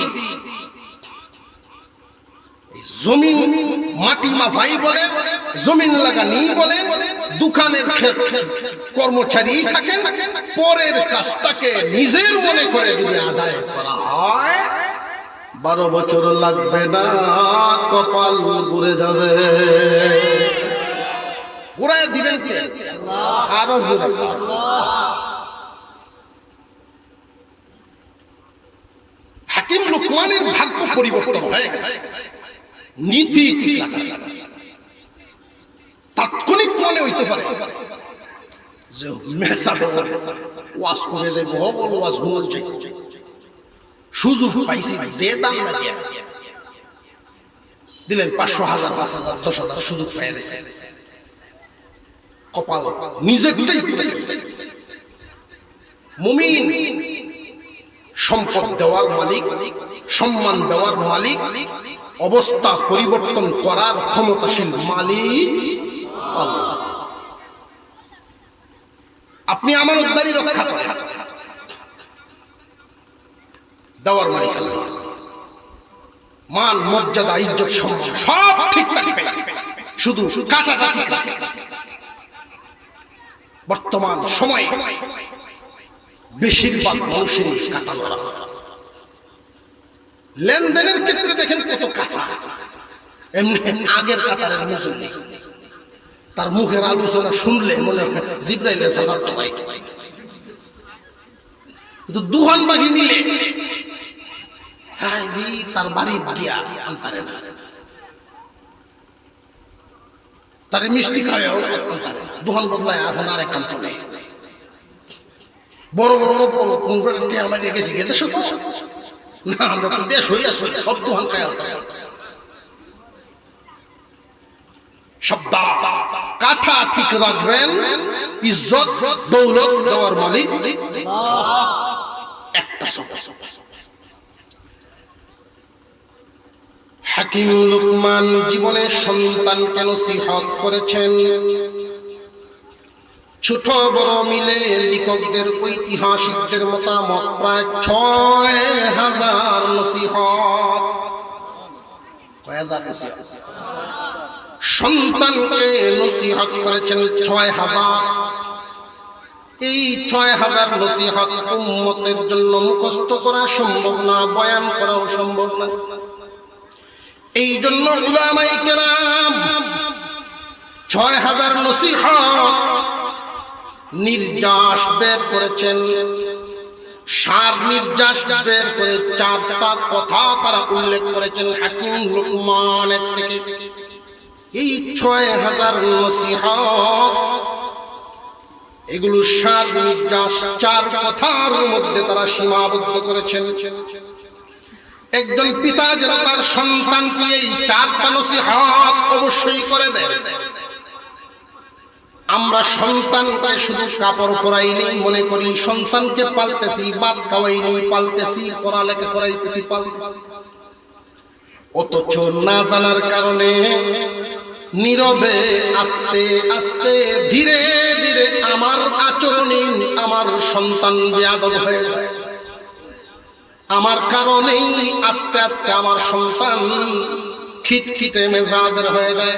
জমিন মাটি মাফাই বলে, জমিন লাগানি বলে, দোকানের কর্মচারী থাকেন, পরের কাজটাকে নিজের মনে করে যদি আদায় করা হয় 12 বছর লাগবে না, কপাল ঘুরে যাবে। ঘুরাই দিবেন কে? আরো জোরে। হাকিম লুকমানের ভাগ্য পরিবর্তন হয়ে গেছে, নীতি তাৎক্ষণিক মনে হইতে পারে যে মেসা ওয়াজ করে দেব, ওয়াজ ঘুমাস যাই, সুযোগ পাইছি দে দাম না দিয়া দিলেন 500, 1000, 5000, 10,000 সুযোগ পেয়ে গেছে, কপাল নিজেরটাই। মুমিন সম্পদ দেওয়ার মালিক, সম্মান দেওয়ার মালিক, অবস্থা পরিবর্তন করার ক্ষমতাশীল মালিক আল্লাহ। আপনি আমানতদারি রক্ষা করেন, দেওয়ার মালিক আল্লাহ। মান মর্যাদা ইজ্জত সম্মান সব ঠিক থাকবে, শুধু কাটাটা ঠিক রাখে। বর্তমান সময়ে বেশিরভাগ মানুষের কাটা ধরা, লেনদেনের ক্ষেত্রে দেখেন কত কাঁচা, এমনি আগের কাতারের মুসল্লি, তার মুখের আলোচনা শুনলে মনে হয় জিব্রাইল কিন্তু দুহান বাগি নিলে তার বাড়ি গিয়া আনতারে না, তার মিষ্টি খাওয়া দুহান বদলায় এখন আর এক আন্ত নেই। বড় বড় আমরা গেছি গেছে না, আমরা তো দেশ হয়ে আসি, সব দুহান খায় শব্দ কাঠা ঠিক রাখবেন, ইজ্জত দৌলত দেওয়ার মালিক একটা শব্দ। হাকিম লুকমান জীবনে সন্তানকে নসিহত করেছেন, ছোট বড় মিলে লেখকদের ঐতিহাসিকদের মতামত প্রায় 6000 নসিহত। সন্তানকে নসিহত করেছেন 6000। এই 6000 নসিহত উম্মতের জন্য মুখস্থ করা সম্ভব না, বয়ান করাও সম্ভব না। এই জন্য উলামায়ে কেরাম 6000 নসিহত নির্যাস বের করেছেন, সার নির্যাস বের করে 4টা কথা তারা উল্লেখ করেছেন হাকিম লুকমানের থেকে। এই 6000 নসিহত এগুলো সার নির্যাস 4 কথার মধ্যে তারা সীমাবদ্ধ করেছেন। একজন পিতা যেন তার সন্তানকে এই 4টা নসিহত অবশ্যই করে দেয়। আমরা সন্তানকে শুধু কাপড় পরাইলেই মনে করি সন্তানকে পালতেছি, ভাত খাওয়াইলেই পালতেছি, পড়ালেখা করাইতেছি পালতেছি, অথচ না জানার কারণে নীরবে আস্তে আস্তে ধীরে ধীরে আমার আচরণে আমার সন্তান বেয়াদব হয়ে যায়, আমার কারণেই আস্তে আস্তে আমার সন্তান খিটখিটে মেজাজের হয়ে যায়।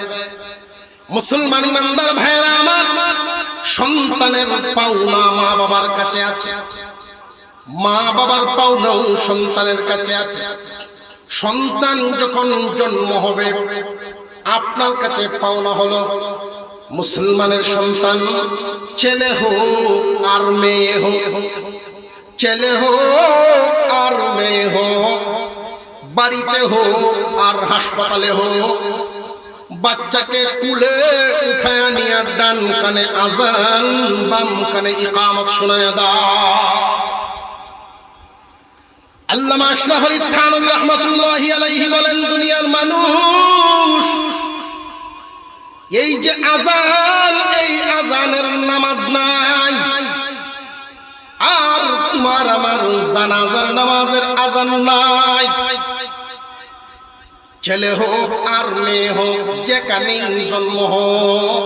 মুসলমান ইমানদার ভাইরা আমার, সন্তানের পাওনা মা বাবার কাছে আছে, মা বাবার পাওনাও সন্তানের কাছে আছে। সন্তান যখন জন্ম হবে আপনার কাছে পাওনা হলো মুসলমানের সন্তান, ছেলে হোক আর মেয়ে হোক, ছেলে হোক আর মেয়ে হোক, বাড়িতে হোক আর হাসপাতালে হোক, বাচ্চাকে কুলে উঠায় নিয়ে ডান কানে আজান বাম কানে ইকামত শোনায় দাও। আল্লামা আশরাফ আলী থানভী রাহমাতুল্লাহি আলাইহি বলেন, দুনিয়ার মানুষ এই যে আজান, এই আজানের নামাজ নাই, আর তোমার আমার জানাজার নামাজের আজান নাই। ছেলে হোক আর মেয়ে হোক, যেখানেই জন্ম হোক,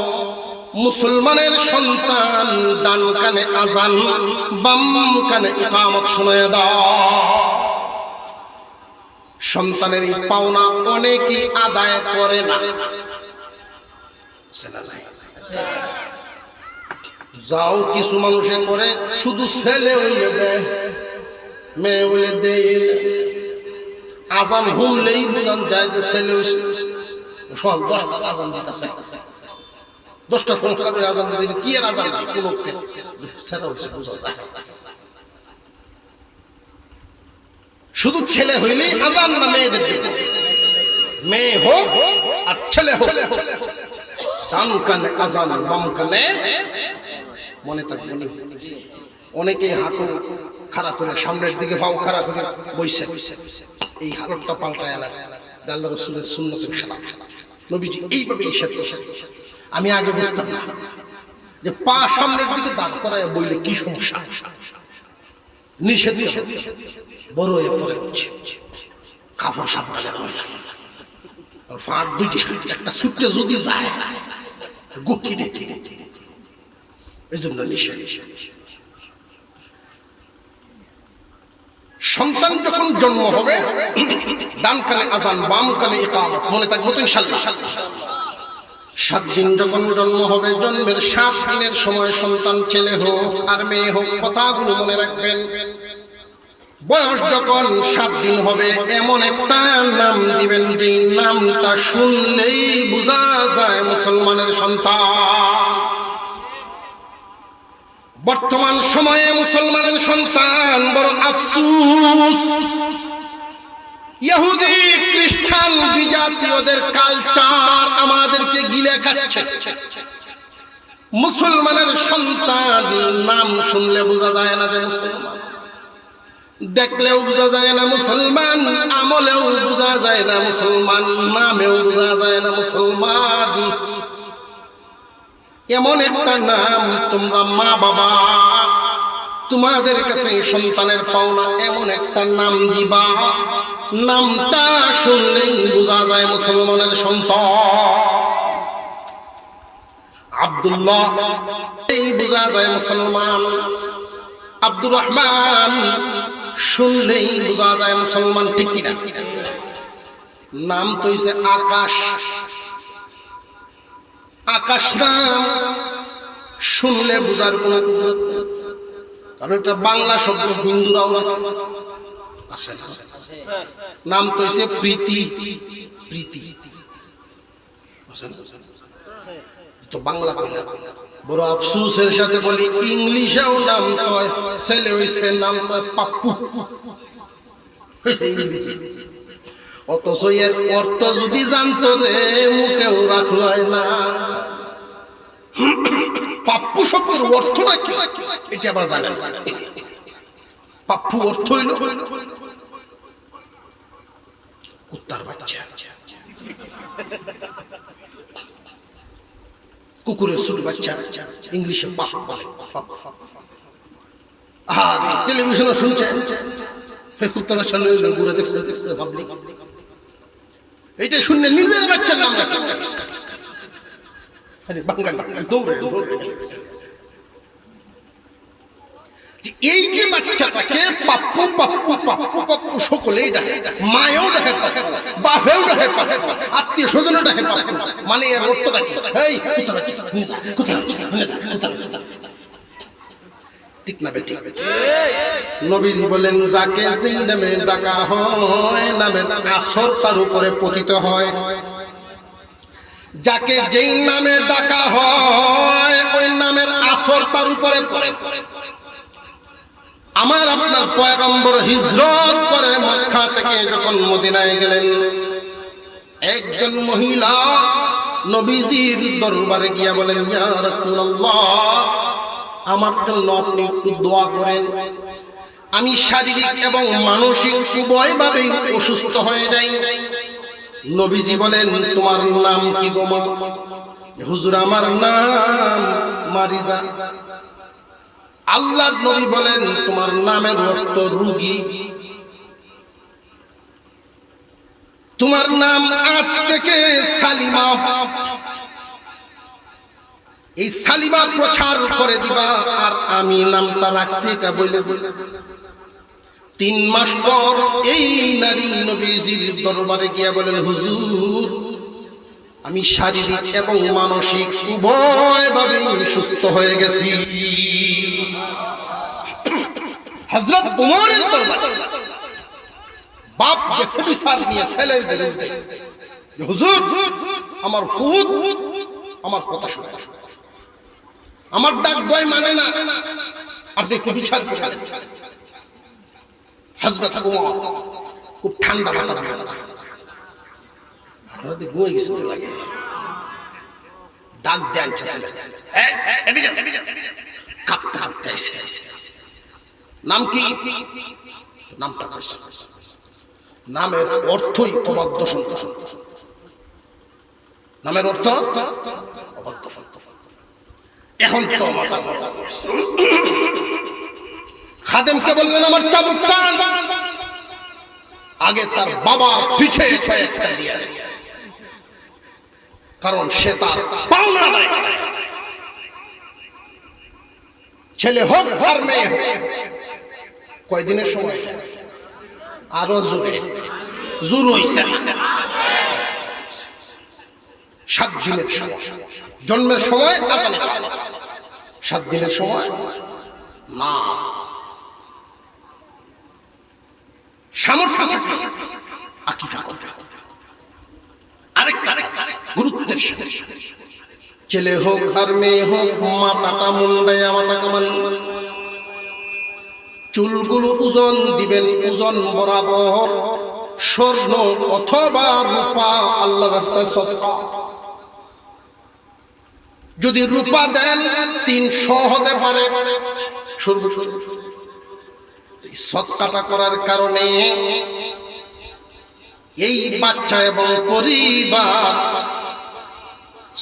মুসলমানের সন্তান ডান কানে আজান বাম কানে ইকামত শোনায় দাও। সন্তানের এই পাওনা অনেকেই আদায় করে না। যাও কিছু মানুষে করে, শুধু ছেলে হইলে দেয়, মেয়ে হইলে দেয়। আজান শুনলেই বুঝান যায় যে ছেলে সব 10টা আজান দিতেছে, 10টা সংস্কার করে আজান দিতে কি এর আজান কোনো ছেলে হচ্ছে বুঝা যায়। শুধু ছেলে হইলেই আজান না মেয়েদের, মেয়ে হোক আর ছেলে হোক, ডান কানে আজান বাম কানে। মনে থাকবে না, অনেকেই হাঁটু খাড়া করে সামনের দিকে পাও খাড়া করে বইছে, এই হাতটা পাল্টায় আল্লাহ রাসূলের সুন্নতের খেলাফ। নবীজি এইভাবে ইরশাদ করেছেন। আমি আগে বুঝতাম না যে পা সামনের দিকে দাঁড় করায় বইলে কি সমস্যা, নিষেধ বড় হয়ে পড়ে কাপড় সাবধানে ফাট দুইটি, একটা ছুটতে যদি যায় গতি দেখে, এই জন্য নিষেধ। সন্তান যখন জন্ম হবে ডান কানে আজান বাম কানে ইকামত, মনে থাকবে তো ইনশাআল্লাহ। 7 দিন যখন জন্ম হবে, জন্মের 7 দিনের সময় সন্তান ছেলে হোক আর মেয়ে হোক, কথাগুলো মনে রাখবেন। বয়স যখন 7 দিন হবে, এমন একটা নাম দিবেন যে নামটা শুনলেই বোঝা যায় মুসলমানের সন্তান। বর্তমান সময়ে মুসলমানের সন্তান বড় আফসোস, ইহুদি খ্রিস্টান বিজাতীয়দের কালচার আমাদেরকে গিলে খাচ্ছে। মুসলমানের সন্তান নাম শুনলে বোঝা যায় না যে মুসলমান, দেখলেও বোঝা যায় না মুসলমান, আমলেও বোঝা যায় না মুসলমান, নামেও বোঝা যায় না মুসলমান। এমন একটা নাম তোমরা মা বাবা তোমাদের কাছে সন্তানের পাওনা, এমন একটা নাম দিবা, নামটা শুনলেই বোঝা যায় মুসলমানের সন্তান। আব্দুল্লাহ এই বোঝা যায় মুসলমান, আব্দুর রহমান শুনলেই বোঝা যায় মুসলমান, ঠিক কিনা? নাম তো হইছে আকাশ, আকাশ নাম শুনলে বোঝার কোন, কারণ এটা বাংলা শব্দ, হিন্দুরাও আছে। নাম তো হইছে প্রীতি, প্রীতি তো বাংলা। বড় আফসোসের সাথে বলি, ইংলিশেও নাম কয় ছেলে হইছে নাম কয় পাপ্পু, অথচ এর অর্থ যদি জানতো রে মুখেও রাখলাই না। পাপ্পু শব্দের অর্থটা কি এটা আবার জানেন? পাপ্পু অর্থ হইল কুত্তার বাচ্চা, কুকুরের ছোট বাচ্চা, ইংলিশে পাপ বলে। আর টেলিভিশনে শুনছেন কুত্তার বাচ্চা ঘুরে দেখছে, ভাবলি এইটা শুনলে নিজের বাচ্চার নাম বাঙালি দৌড়ে দৌড়ে। এই যে বাচ্চাটাকে পাপ্পু পাপ্পু পাপ্পু পাপ্পু সকলেই ডাকে, মায়েও ডাকে বাপেও ডাকে, আত্মীয় স্বজনও ডাকে পাপ্পু, মানে এর অর্থটা কি? এই ঠিক না বেঠিক? নবীজি বলেন যাকে যেই নামে ডাকা হয় নামের আসর তার উপরে পতিত হয়। যাকে যেই নামে ডাকা হয় ওই নামের আসর তার উপরে পড়ে। আমার আপনার পয়গম্বর হিজরত করে মক্কা থেকে যখন মদিনায় গেলেন, একজন মহিলা নবীজির দরবারে গিয়া বলেন, ইয়া রাসূলুল্লাহ, আমার জন্য আপনি একটু দোয়া করেন, আমি শারীরিক এবং মানসিক উভয়ভাবেই অসুস্থ হয়ে যাই। নবীজি বলেন, তোমার নাম কি গো মা? হুজুর, আমার নাম মারিজা। আল্লাহর নবী বলেন, তোমার নামের অর্থ রোগী। তোমার নাম আজ থেকে সালিমা। এই সালিমা প্রচার করে দিবা। আর আমি নামটা রাখছি এটা বলে 3 মাস পর এই নারী নবীজির দরবারে গিয়া বলেন, হুজুর, আমি শারীরিক এবং মানসিক উভয়ভাবেই সুস্থ হয়ে গেছি। হযরত ওমরের দরবারে বাপ গেছে বিচার নিয়ে ছেলের বিরুদ্ধে, হুজুর, আমার ফুত আমার কথা শুনে, আমার ডাক দয় মানে না, আপনি একটু বিচার করেন। হযরত ওমর খুব ঠান্ডা মাথার মানুষ, আপনারা তো ঘুমিয়ে গেছে লাগে, ডাক দেন ছেলে, এদিকে কাঁপতে কাঁপতে এসে, নাম কি? নামটা নামের অর্থই অবাধ্য সন্তান। নামের অর্থ অবাধ্য সন্তান। এখন তো খাদেমকে বললেন, আমার চাবুক টান। আগে তার বাবার পিঠে একটা দিয়ে, কারণ সে তার পাওনা নাই। ছেলে হোক আর মেয়ে হোক, কয়দিনের সময়? আরো জোর হইছে 7 দিনের সময়। জন্মের সময় 7 দিনের সময় না। সামর্থ্য আকিকা করতে আরেকটা গুরুত্বের সাথে, ছেলে হোক আর মেয়ে হোক, মাথাটা মুন্ডাইয়া মাথা কামান, চুলগুলো ওজন দিবেন ওজন বরাবর, স্বর্ণ অথবা রূপা আল্লাহর রাস্তায় সদকা। যদি রূপা দেন 300 হতে পারে সদকাটা করার কারণে এই বাচ্চা এবং পরিবার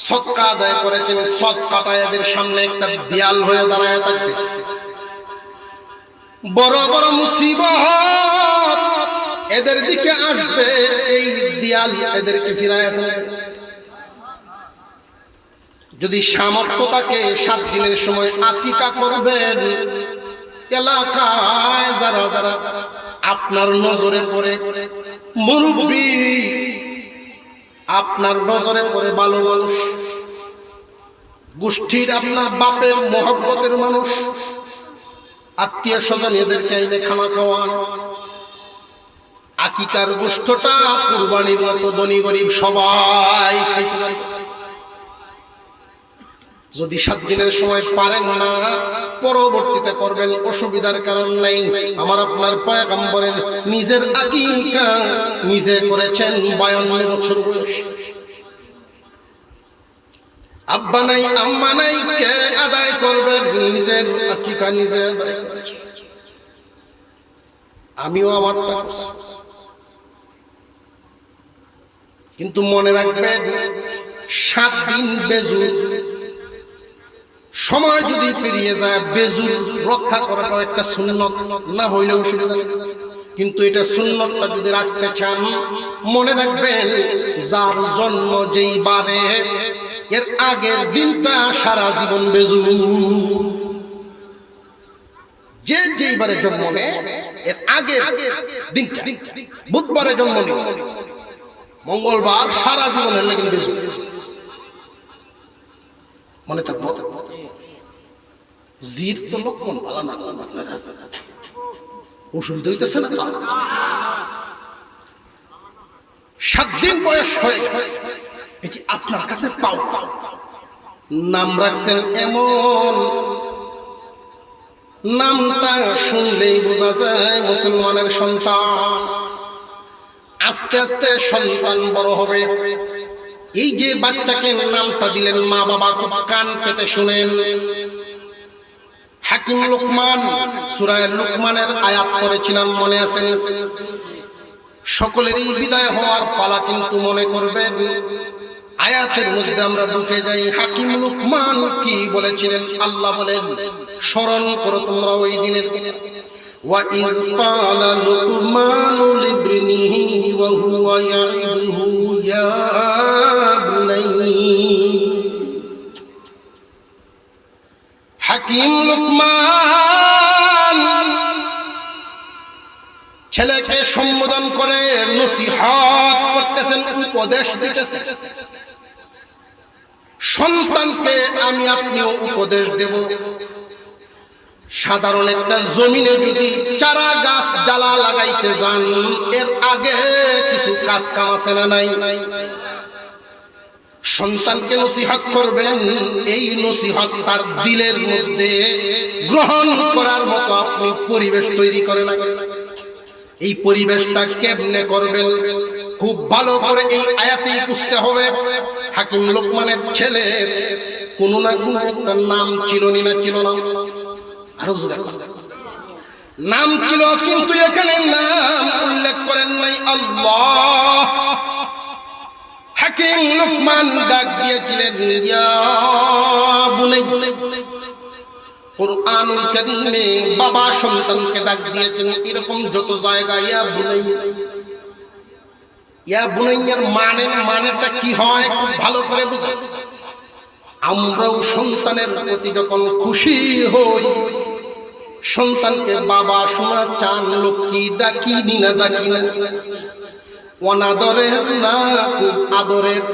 সদকা আদায় করে, তিনি সদকাটা এদের সামনে একটা দেয়াল হয়ে দাঁড়ায় থাকবে। বড় বড় মুসিবত এদের দিকে আসবে, এই দেয়াল এদেরকে ফিরায় ফেলবে। যদি সামর্থ্য থাকে 7 দিনের সময় আকিকা করবেন। এলাকায় যারা যারা আপনার নজরে পড়ে মুরব্বী, আপনার নজরে পড়ে ভালো মানুষ, গোষ্ঠীর আপনার বাপের মহব্বতের মানুষ, আত্মীয় স্বজন, এদেরকে এনে খানা খাওয়ান। আকিকার গোষ্ঠটা কুরবানির মতো ধনী গরিব সবাই খাইতে পারে। যদি 7 দিনের সময় পারেন না, পরবর্তীতে করবেন, অসুবিধার কারণ নাই। আমার আপনার পয়গম্বরের নিজের আকিকা নিজে করেছেন 52 বছর বয়স। আব্বা নাই আম্মা নাই, কে আদায় করবেন? নিজের আকিকা নিজে আদায় করেছেন। আমিও আমারটা করছি, কিন্তু মনে রাখবেন 7 দিন বেজুর সময় যদি পেরিয়ে যায়, বেজুর রক্ষা করাটা একটা সুন্নত, না হইলেও অসুবিধা নেই। কিন্তু এটা সুন্নতটা যদি রাখতে চান, মনে রাখবেন যার জন্ম যেই বারে, এর আগের দিনটা সারা জীবন বেজুর। যে যেইবারে জন্ম নেয় এর আগের দিনটা বুধবারে জন্ম নিল, মঙ্গলবার সারা জীবনের লেগে বেশি মনে থাকবো। জির তো লক্ষণ ভালো না, অসুবিধা হইতেছে না। 7 দিন বয়স হয়ে এটি আপনার কাছে পাও, নাম রাখছেন এমন, নামটা শুনলেই বোঝা যায় মুসলমানের সন্তান। আস্তে আস্তে সন্তান বড় হবে। এই যে বাচ্চাকে নামটা দিলেন, মা বাবা খুব কান পেতে শুনেন। হাকিম লুকমান সূরা লুকমানের আয়াত পড়েছিলাম, মনে আছে? সকলেরই বিদায় হওয়ার পালা, কিন্তু মনে করবেন আয়াতের মধ্যে আমরা ঢুকে যাই। হাকিম লুকমান কি বলেছিলেন? আল্লাহ বলেন, স্মরণ করো তোমরা ওই দিনের দিনে। وَإِذْ قَالَ لُقْمَانُ لِابْنِهِ وَهُوَ يَعِظُهُ يَا بُنَيَّ। হাকিম লুকমান ছেলেকে সম্বোধন করে নসিহত করতেছেন, উপদেশ দিতেছেন। সন্তানকে আমি আপনিও উপদেশ দেব। সাধারণ একটা জমিনে যদি চারা গাছ জ্বালা লাগাইতে যান, এর আগে কিছু কাজ কাম আছে না নাই? সন্তানকে নসিহত করবেন, এই নসিহত তার দিলের মধ্যে গ্রহণ করার মতো আপনি পরিবেশ তৈরি করেন। এই পরিবেশটা কেমনে করবেন? খুব ভালো করে এই আয়াতেই বুঝতে হবে। হাকিম লোকমানের ছেলের কোনো না কোনো একটা নাম ছিল না, ছিল না? আরো নাম ছিল, কিন্তু এখানে নাম উল্লেখ করেন নাই আল্লাহ। হাকিম লুকমান ডাক দিয়েছিলেন ইয়া বুনাইয়া। কুরআনুল কারীমে বাবা সন্তানকে ডাক দিয়েছেন এরকম যত জায়গায় ইয়া বুনাইয়া। ইয়া বুনাইয়ার মানেটা কি হয় খুব ভালো করে বুঝেন। আমরাও সন্তানের প্রতি যখন খুশি হই, সন্তানকে বাবা শোনা চান, লক্ষ্মী ডাকি না ডাকি না, অনাদরের না খুব আদরের,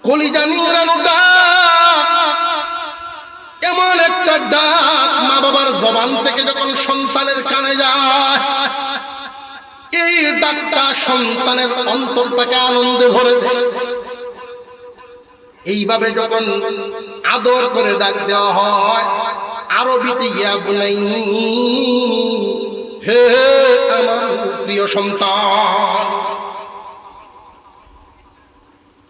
কলিজা নিংড়ানো ডাক, এমন একটা ডাক মা বাবার জবান থেকে যখন সন্তানের কানে যায়, এই ডাকটা সন্তানের অন্তরটাকে আনন্দে ভরে দেয়। এইভাবে যখন আদর করে ডাক দেওয়া হয়, আরবিতে ইয়া বুনাইয়া, হে আমার প্রিয় সন্তান।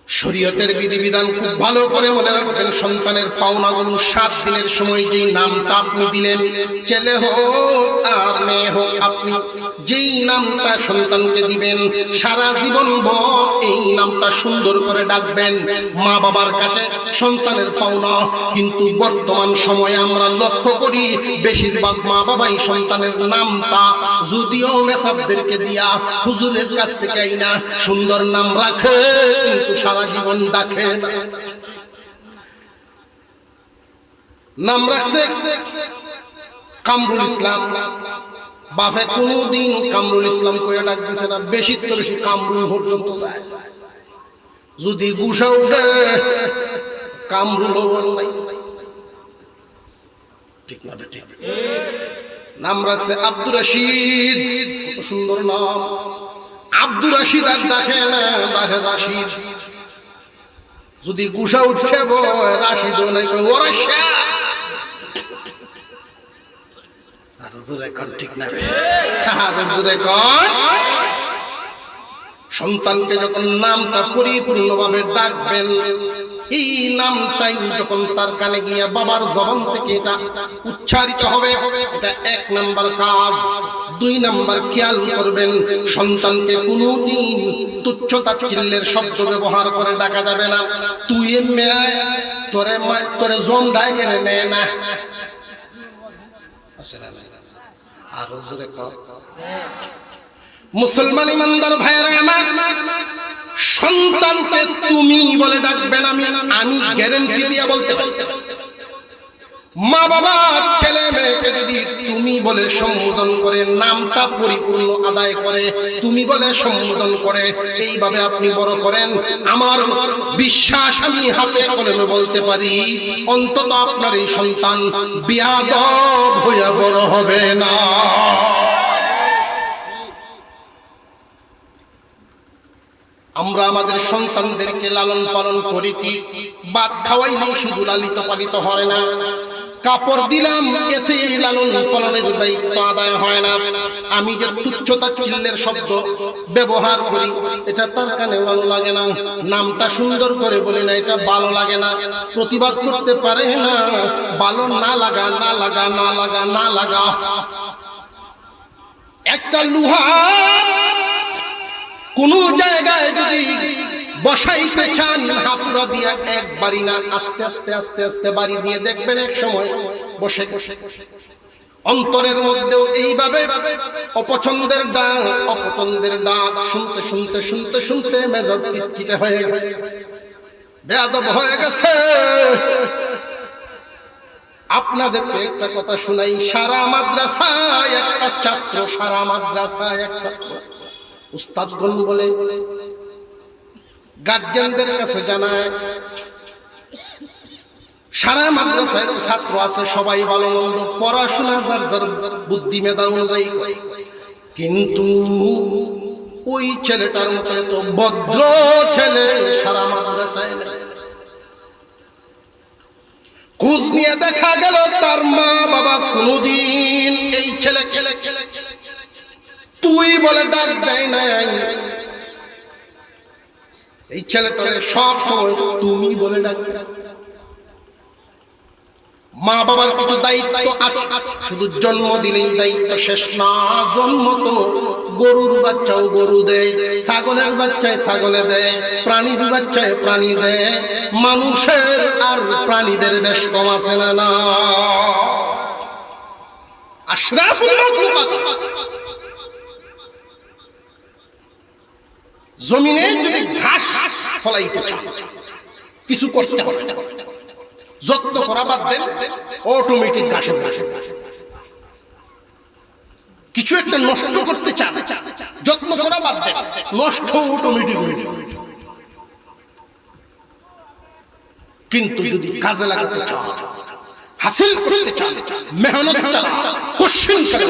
শরীয়তের বিধিবিধান খুব ভালো করে মনে রাখবেন। সন্তানের পাওনাগুলো 7 দিনের সময় যেই নামটা আপনি দিলেন, ছেলে হোক আর মেয়ে হোক, আপনি যেই নামটা সন্তানকে দিবেন সারা জীবন ভর এই নামটা সুন্দর করে ডাকবেন। মা বাবার কাছে সন্তানের পাওনা। কিন্তু বর্তমান সময়ে আমরা লক্ষ্য করি বেশিরভাগ মা বাবাই সন্তানের নামটা যদিও মেসাবদেরকে দিয়া হুজুরের কাছ থেকে আইনা সুন্দর নাম রাখে, কিন্তু সারা জীবন ডাকে। নাম রাখছে কামরুল ইসলাম, বাপে কোনদিন কামরুল ইসলাম কয়ে ডাক দিছে না, বেশি তো বেশি কামরুল পর্যন্ত যায়। যদি গুসা উঠে কামরুল নাই, ঠিক না? ঠিক। নাম রাখছে আব্দুর রশিদ, কত সুন্দর নাম। আব্দুর রশিদ আর ডাকে না, ডাকে রাশিদ। যদি গুসা উঠছে রাশিদ নাই, ওরা ঠিক না? সন্তানকে যখন নামটা পরিপূর্ণভাবে ডাকবেন, এই নামটাই যখন তার কানে গিয়ে বাবার জবান থেকে এটা উচ্চারিত হবে, এটা 1 নাম্বার কাজ। 2 নাম্বার খেয়াল করবেন, সন্তানকে কোনোদিন তুচ্ছ তাচ্ছিল্যের শব্দ ব্যবহার করে ডাকা যাবে না। তুই মেয়ে তোরে জন্ডায় কেড়ে নেয় না, আরো জোরে কর। মুসলমান ইমানদার ভাইরা আমার, সন্তানকে তুমি বলে ডাকবেন। আমি গ্যারান্টি দিয়ে বলতে পারি, মা বাবা ছেলে মেয়েকে যদি তুমি তুমি বলে সম্বোধন করে, নামটা পরিপূর্ণ আদায় করে তুমি বলে সম্বোধন করে, এইভাবে আপনি বড় করেন। আমার বিশ্বাস, আমি হাতে কলমে বলতে পারি, অন্তত আপনার এই সন্তান বিয়াদব হয়ে বড় হবে না। আমরা আমাদের সন্তানদেরকে লালন পালন করি, কি ভাত খাওয়াইলেই শুধু লালিত পালিত হয় না, কাপড় দিলাম এতে লালন পালনের দায়িত্ব আদায় হয় না। আমি যে তুচ্ছতা চিল্লের শব্দ ব্যবহার করি, এটা তার কানে ভালো লাগে না, নামটা সুন্দর করে বলি না, এটা ভালো লাগে না, প্রতিবাদ করতে পারে না। ভালো না লাগা, না লাগা, না লাগা, না লাগা। একটা লোহা কোন জায়গায় যদি বসাইতে চান, হাতুড়া দিয়ে একবারই না, আস্তে আস্তে আস্তে আস্তে বাড়ি দিয়ে দেখবেন এক সময় বসে বসে। অন্তরের মধ্যেও এইভাবে অপছন্দের ডাক, অপছন্দের ডাক শুনতে শুনতে শুনতে শুনতে মেজাজ খিটখিটে হয়ে গেছে, বেয়াদব হয়ে গেছে। আপনাদেরকে একটা কথা শুনাই, সারা মাদ্রাসায় একটা ছাত্র, সারা মাদ্রাসায় এক ছাত্র, উস্তাদগণ বলে গার্জিয়ানদের কাছে জানায়, সারা মাদ্রাসায় ছাত্র আছে, সবাই ভালো মন্দ পড়াশোনা যার যার বুদ্ধি মেধা অনুযায়ী, কিন্তু ওই ছেলেটার মতো এত ভদ্র ছেলে সারা মাদ্রাসায় নেই। খোঁজ নিয়ে দেখা গেল তার মা বাবা কোনদিন এই ছেলে তুই বলে ডাক দেয় নাই, এই ছেলেটাকে সব সময় তুমি বলে ডাক দেয়। মা বাবার কিছু দায়িত্ব আছে, শুধু জন্ম দিলেই দায়িত্ব শেষ না। জন্ম তো গরুর বাচ্চাও গরু দেয়, ছাগলের বাচ্চায় ছাগলে দেয়, প্রাণীর বাচ্চায় প্রাণী দেয়, মানুষের আর প্রাণীদের বেশ কম আছে না? না, আশরাফুল মাখলুকাত। জমিনে যদি ঘাস ফলাইতে চান, কিছু করতে হবে, যত্ন করা বাদ দেন, অটোমেটিক ঘাসে ঘাসে। কিছু একটা নষ্ট করতে চান, যত্ন করা বাদ দেন, নষ্ট অটোমেটিক হয়ে যাবে। কিন্তু যদি কাজে লাগাতে চান, হাসিল করতে চান, মেহনত চালান, কোশ্চেন করে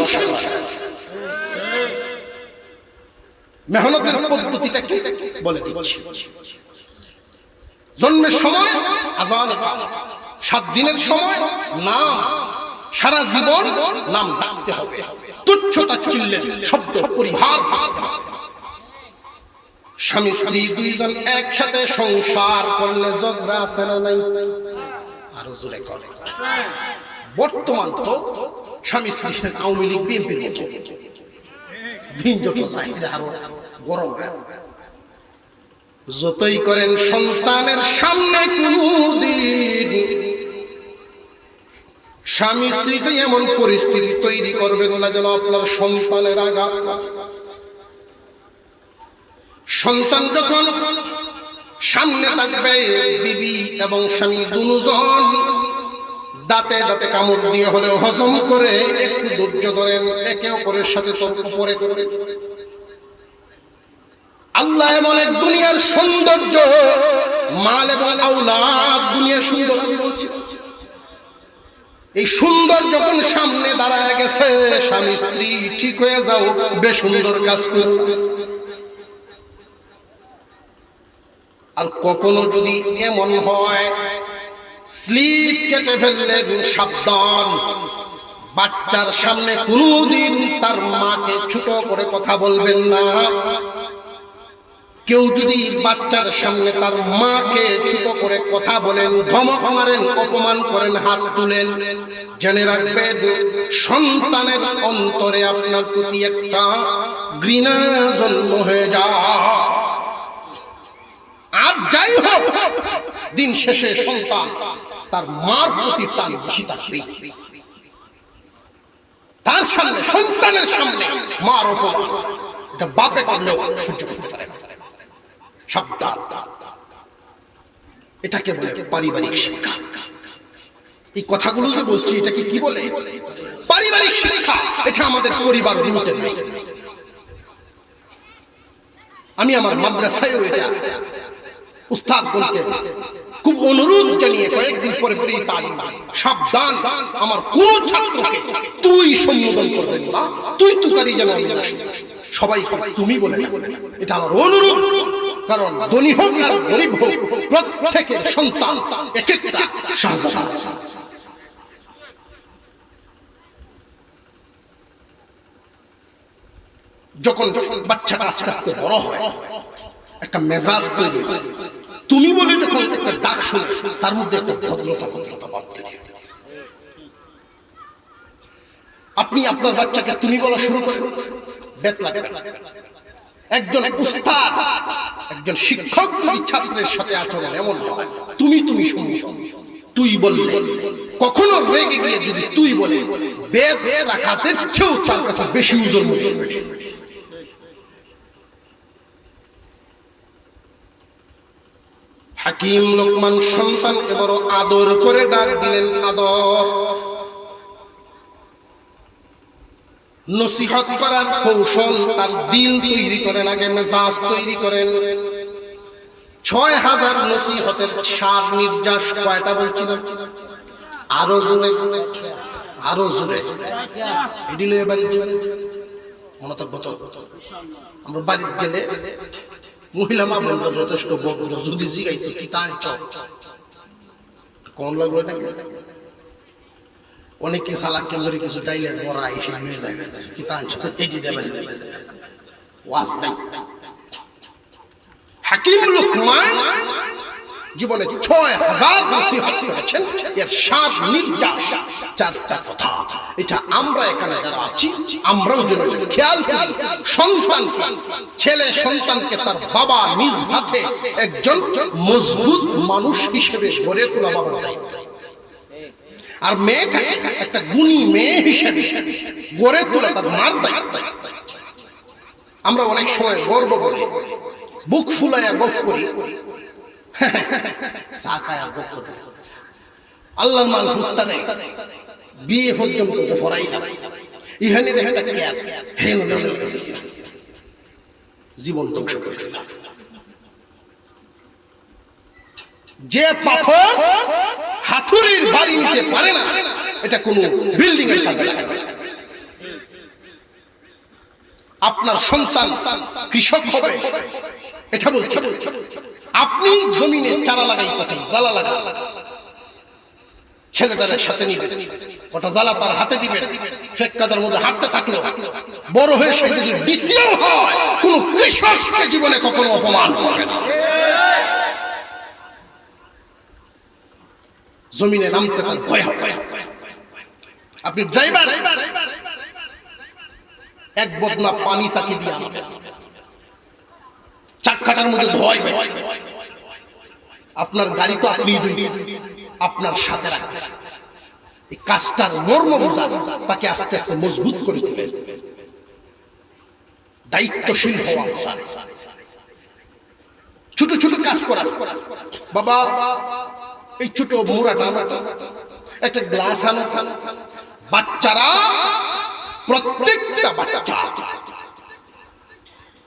মেহনতের পদ্ধতিটা কি বলে দিচ্ছি। জন্মের সময় আযান, 7 দিনের সময় নাম, সারা জীবন নাম ডাকতে হবে, তুচ্ছতা চিল্লের শব্দ পরিহার। স্বামী স্ত্রী দুইজন একসাথে সংসার করলে ঝগড়া আছে না নাই? আরো জোরে করে। বর্তমান তো স্বামী স্ত্রী আওয়ামী লীগ বিএনপির মতো, দিন যত যায় আরো গরম হয়। যতই করেন সন্তানের সামনে কোনদিন স্বামী স্ত্রীকে এমন পরিস্থিতি তৈরি করবেন না যেন আপনার সন্তানের আঘাত। সন্তান যখন সামনে থাকবে, বিবি এবং স্বামী দুজন দাঁতে দাঁতে কামড় দিয়ে হলেও হজম করে একটু ধৈর্য ধরেন, একে অপরের সাথে তর্ক করে করে। আল্লাহ এমন এক দুনিয়ার সৌন্দর্য, মাল এবং আওলাদ দুনিয়ার সুন্দর, আমি বলছি এই সুন্দর যখন সামনে দাঁড়ায় গেছে, স্বামী স্ত্রী ঠিক হয়ে যাও, বেশ সুন্দর কাজ করো। আর কখনো যদি এমন হয় স্লিপ কেটে ফেললেন, সাবধান, বাচ্চার সামনে কোনদিন তার মাকে ছোট করে কথা বলবেন না। কেউ যদি বাচ্চার সামনে তার মাকে ছোট করে কথা বলেন, ধমক মারেন, অপমান করেন, হাত তুলেন, জেনে রাখবেন সন্তানের অন্তরে আপনার প্রতি একটা ঘৃণা জন্ম হয়ে যায়। আর যাই হোক, দিন শেষে সন্তান তার মার প্রতি টান বেশি থাকবে। তার সামনে, সন্তানের সামনে মার অপমান, এটা বাপে করলেও সহ্য করতে পারে না। সাবধান, এটাকে বলে পারিবারিক শিক্ষা। এই কথাগুলো যে বলছি, এটাকে কি বলে? পারিবারিক শিক্ষা এটা আমাদের পরিবার ভিতরে নেই। আমি আমার মাদ্রাসায় এটা উস্তাদ বলতে খুব অনুরোধ জানিয়ে কয়েকদিন পরে পরে তালিম, সাবধান, আমার কোন ছাত্রকে তুই সম্বোধন করবেন না, তুই তুকারি যেন সবাই তুমি বলে, এটা আমার অনুরোধ। কারণ ধনী হোক আর গরিব হোক, প্রত্যেকের সন্তান এক একটা শাহজাদা। যখন যখন বাচ্চাটা আস্তে আস্তে বড় হয়, একটা মেজাজ তৈরি হয়, তুমি বলে যখন একটা ডাক শুনে তার মধ্যে একটা ভদ্রতা ভাব তৈরি হয়। আপনি আপনার বাচ্চাকে তুমি বলা শুরু করেন, বেত লাগে। একজন উস্তাদ, একজন শিক্ষক যদি ছাত্রের সাথে আচরণ এমন হয়, তুমি তুমি শুনি, তুই বললে, কখনো রেগে গিয়ে যদি তুই বলে, বেত রাখাতের চেয়েও তার কাছে বেশি ওজন ওজন। হাকিম লোকমান সন্তানকে বড় আদর করে ডাক দিলেন, আদর। নসিহত করার কৌশল, তার দিল তৈরি করেন, আগে মেজাজ তৈরি করেন। ৬,০০০ নসিহতের সার নির্যাস কয়টা বলছিল? আরো জোরে, আরো জোরে। এটি লয়ে বাড়ি মনোতব্য। আমরা বাড়িতে গেলে মহিলা মামলা যথেষ্ট ভদ্র, যদি জিগাইতে কি তাই কোন লাগলো নাকি অনেকে সালাক করে কিছু ডাইলে বড়া এসে নিয়ে যাবে কি তাই এটি দেবে ওয়াজ নাই। হাকিম লোকমান জীবনে ৬,০০০ নসিহত করেছেন, এর সার নির্যাস চারটা কথা। এটা আমরা এখানে যারা আছি আমরাও যেন খেয়াল করি। সন্তানকে, ছেলে সন্তানকে তার বাবা নিজ হাতে একজন মজবুত মানুষ হিসেবে গড়ে তোলা বাবার দায়িত্ব, আর মেয়েটাকে একটা গুণী মেয়ে হিসেবে গড়ে তোলা তার মার দায়িত্ব। আমরা অনেক সময় গর্ব করি, বুক ফুলাইয়া গপ করি, আল্লাহর মাল ফুটটা নেই, বিয়ে পর্যন্ত ফরাই ইহানি দেখেন জীবন ধ্বংস করে। যে পাথর হাতুড়ির বাড়ি নিতে পারে না, এটা কোন বিল্ডিং এর কাজে লাগে না। আপনার সন্তান কৃষক হবে এটা বলছে, আপনি জমিনে চারা লাগাইতেছেন, জ্বালা লাগা, ছেলেটার সাথে নিবেন, ওটা জ্বালা তার হাতে দিবেন, ফেক্কাদের মধ্যে হাঁটতে থাকলো, বড় হয়ে সে যদি ডিসিও হয়, কোন কৃষককে জীবনে কখনো অপমান করবে না। জমিনে নামতে তার ভয় হবে। আপনি ড্রাইভার, এক বদনা পানি তাকে দিয়ে আনবেন, চাকাটার মধ্যে ধোয়, আপনার গাড়ি তো আপনি আপনার সাথে রাখবেন। এই কাজটার মর্ম বোঝা, তাকে আস্তে আস্তে মজবুত করে দিবেন। দায়িত্বশীল হওয়া, ছোট ছোট কাজ করা। বাবা এই ছোট মুড়াটা একটা গ্লাস আনো, বাচ্চারা, প্রত্যেকটা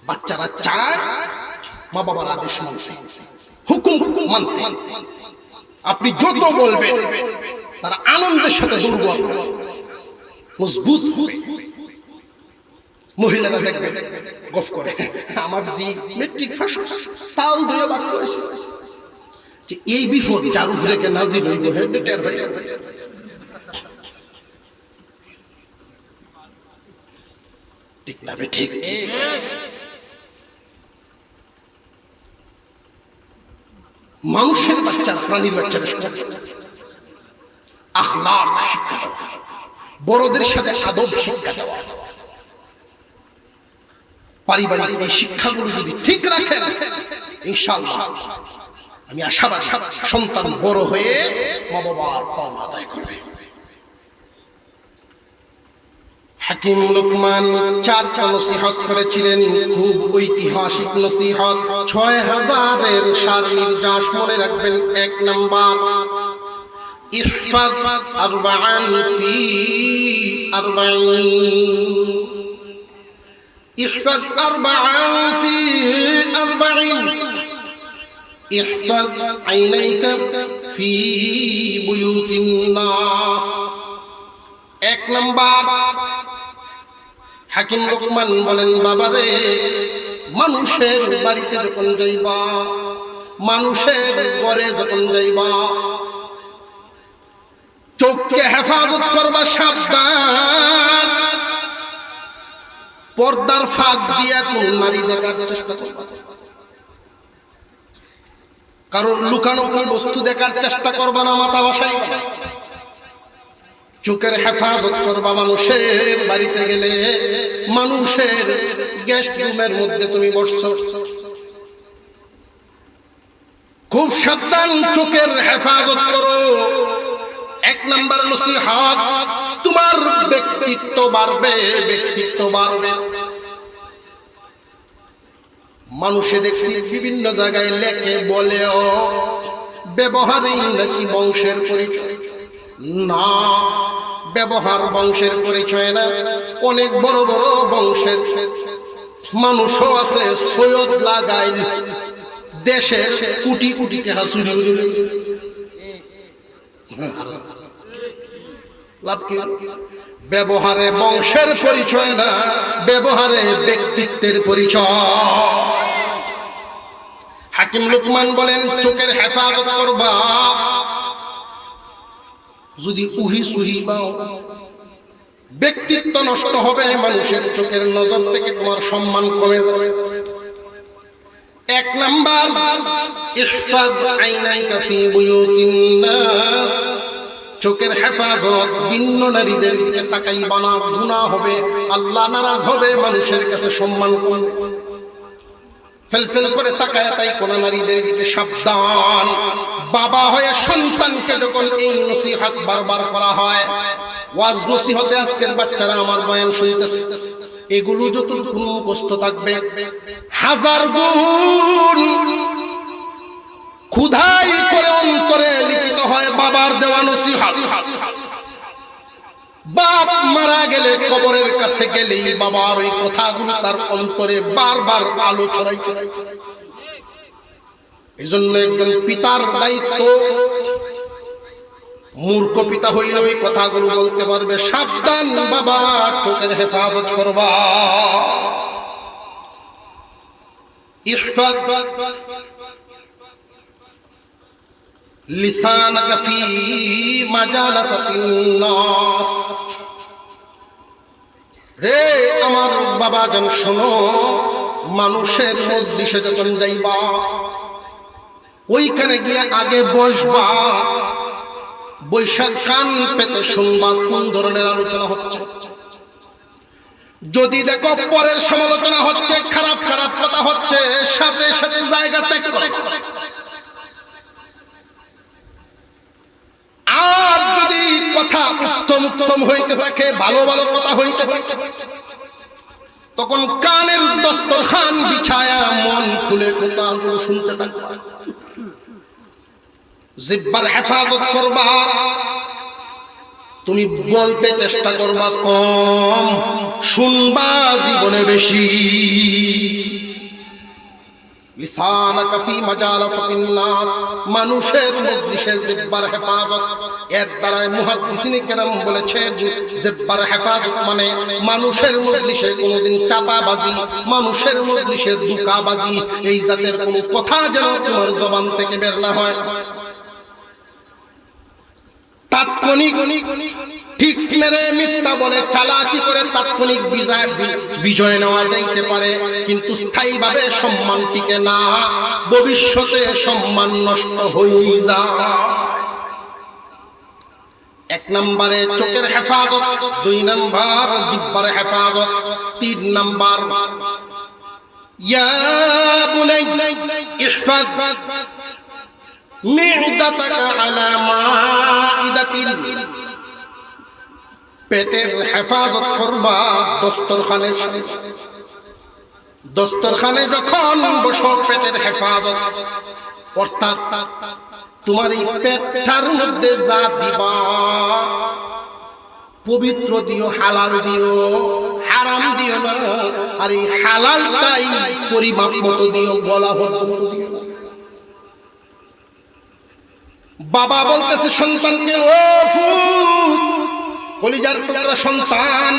বাচ্চারা চায় মা বাবার আদেশ মানতে, হুকুম মানতে। আপনি যত বলবেন তারা আনন্দের সাথে দুর্বল মজবুত হবে। মহিলারা দেখবেন গফ করে, আমার জি মেট্রিক ফার্স্ট, তাও দিয়ে বাদ করেছে, যে এই বিপদ যার উপরে নাজিল হইব হেডের হয়ে ঠিক না? ঠিক মানুষের বাচ্চা, প্রাণীর বাচ্চাদের আখলাক শিক্ষা দেওয়া, বড়দের সাথে আদব শিক্ষা দেওয়া, পারিবারিক এই শিক্ষাগুলো যদি ঠিক রাখেন, ইনশাআল্লাহ আমি আশাবাদী সন্তান বড় হয়ে মা বাবার পাওনা আদায় করবে। হাকিম লোকমান 4টা নসিহত করেছিলেন, খুব ঐতিহাসিক নসিহত। ৬,০০০-এর সার নির্যাস মনে রাখবেন। 1 নাম্বার, ইহফাজ আরবাআন ফি 40 احفظ 4 في 40 احفظ عينيك في بيوت الناس এক নাম্বার হাকিম লোকমান বলেন বাবারে মানুষের বাড়িতে যখন যাইবা মানুষের ঘরে যখন যাইবা চোখকে হেফাজত করবা সাবধান পর্দার ফাঁক দিয়া কোন নারী দেখার চেষ্টা করবা কারোর লুকানো কোন বস্তু দেখার চেষ্টা করবা না মাথা বসাই চোখের হেফাজত করবা মানুষের বাড়িতে গেলে মানুষের গেস্ট রুমের মধ্যে তুমি বসছো খুব সাবধান চোখের হেফাজত করো এক নাম্বার নসিহত তোমার ব্যক্তিত্ব বাড়বে মানুষে দেখছি বিভিন্ন জায়গায় লেখে বলেও ব্যবহারেই নাকি বংশের পরিচয় না ব্যবহার বংশের পরিচয় না অনেক বড় বড় বংশের মানুষও আছে সৈয়দ লাগাই দেশে কোটি কোটি টাকা চুরি লাভ কি ব্যবহারে বংশের পরিচয় না ব্যবহারে ব্যক্তিত্বের পরিচয় হাকিম লোকমান বলেন চোখের হেফাজত করবা যদি উহি সুহি পাও ব্যক্তিত্ব নষ্ট হবে মানুষের চোখের নজর থেকে তোমার সম্মান কমে যাবে এক নাম্বার ইহফাজ আইনাইকা ফি বুয়ুতিন নাস চোখের হেফাজত ভিন্ন নারীদের দিকে তাকাইবা না গুনাহ হবে আল্লাহ নারাজ হবে মানুষের কাছে সম্মান কমবে ফেলফেল করে তাকায় তাই কোন নারীদের দিকে সাবধান বাবা হয়ে সন্তানকে যখন এই নসিহত বারবার করা হয় ওয়াজ নসিহতে আজকের বাচ্চারা আমার বয়ান শুনতেছে এগুলো যতটুকু মুখস্থ থাকবে হাজার গুণ খুদাই করে অন্তরে লিখিত হয় বাবার দেওয়া নসিহত বাপ মারা গেলে কবরের কাছে গেলেই বাবার ওই কথাগুলো তার অন্তরে বারবার আলো ছড়াই এই জন্য একজন পিতার দায়িত্ব মূর্খ পিতা হইলে ওই কথাগুলো বলতে পারবে সাবধান বাবা চোখের হেফাজত করবা ইহফাজ লিসানাকা ফি মাজালাসাতিন নাস রে আমার বাবা জান শোনো মানুষের মজলিসে যখন যাইবা ওইখানে গিয়ে আগে বসবা বৈশাখ কান পেতে শুনবা কোন ধরনের আলোচনা হচ্ছে যদি দেখো পরের সমালোচনা হচ্ছে খারাপ খারাপ কথা হচ্ছে সাথে সাথে জায়গা ত্যাগ করো আর যদি কথা উত্তম উত্তম হইতে থাকে ভালো ভালো কথা হইতে থাকে তখন কানের দস্তরখান বিছায়া মন খুলে কথাগুলো শুনতে থাকবা জিহ্বার হেফাজত করবা তুমি বলতে চেষ্টা করবা কম শুনবা জীবনে বেশি লিসানাকা ফি মাজালাসাতিন নাস মানুষের মজলিসে জিহ্বার হেফাজত এর দ্বারা মুহাদ্দিসিনে কেরাম বলেছেন জিহ্বার হেফাজত মানে মানুষের মজলিসে কোনোদিন চাপাবাজি মানুষের মজলিসে দুকাবাজি এই জাতের কোনো কথা যেন তোমার জবান থেকে বের না হয় তাৎক্ষণিক ঠিক মেরে মিথ্যা বলে চালাকি করে তাৎক্ষণিক বিজয় নেওয়া যাইতে পারে কিন্তু স্থায়ীভাবে সম্মান টিকে না ভবিষ্যতে সম্মান নষ্ট হয়ে যায় এক নম্বরে চোখের হেফাজত দুই নম্বর জিহ্বার হেফাজত তিন নম্বর ইয়া বুনাই ইহফাজ মি'দাতাকা আলা মা'iদাতিন পেটের হেফাজত করবা দস্তরখানে যখন বসো পেটের হেফাজত অর্থাৎ তোমার এই পেটটার মধ্যে যা দিবা পবিত্র দিও, হালাল দিও, হারাম দিও না। আর এই হালালটাই পরিমাপ মতো দিও, গলা পর্যন্ত দিও না। বাবা বলতেছে সন্তানকে, ও ফুট, কলিজার টুকরা সন্তান,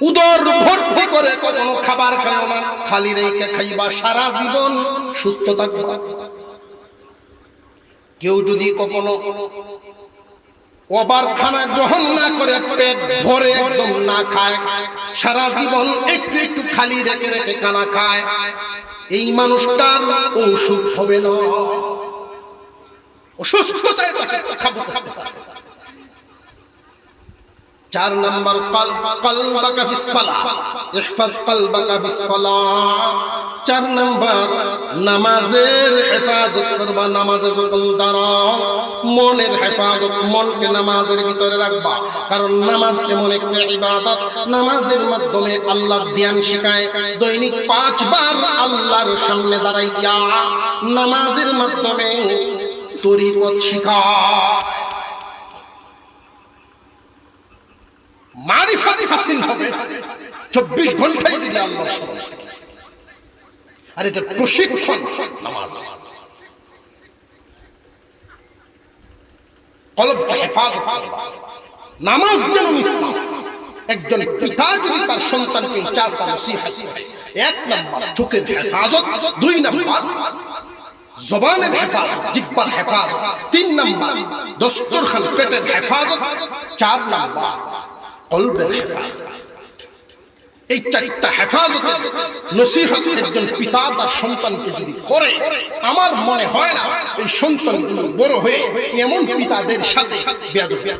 উদর ভর্তি করে কোনো খাবার খাও না, খালি রেখে খাইবা, সারা জীবন সুস্থ থাকবা। কেউ যদি কখনো ওবার খানা গ্রহণ না করে, পেট ভরে একদম না খায়, সারা জীবন একটু একটু খালি রেখে রেখে খানা খায়, এই মানুষটার অসুখ হবে না, অসুস্থতায় খাবো খাবো। 4 নাম্বার, কলবাকা ফিস সালাহ, ইহফাজ কলবাকা ফিস সালাহ। 4 নাম্বার, নামাজের হেফাজত করবা। নামাজে যখন দাঁড়াও, মনের হেফাজত, মনকে নামাজের ভিতরে রাখবা। কারণ নামাজ এমন একটা ইবাদত, নামাজের মাধ্যমে আল্লাহর ধ্যান শেখায়। দৈনিক 5 বার আল্লাহর সামনে দাঁড়াইয়া নামাজের মাধ্যমে তরিকত শিখায়, মারিফাত হাসিল হবে। 24 ঘন্টাই দিলে আল্লাহ স্মরণ। আর এটা প্রশিক্ষণ নামাজ। কলব হেফাজত, নামাজ যেন মিসবাহ। একজন পিতা যদি তার সন্তানকে 4টা নসিহত, 1 নাম্বার চোখের হেফাজত, 2 নাম্বার জবানের হেফাজত, জিহ্বার হেফাজত, 3 নাম্বার দস্তরখান পেটের হেফাজত, 4 নাম্বার কলবের হেফাজত। এই 4টা হেফাজতের নসিহত একজন পিতা তার সন্তানকে যদি করে, আমার মনে হয় না এই সন্তানগুলো বড় হয়ে এমন পিতাদের সাথে বেয়াদবি।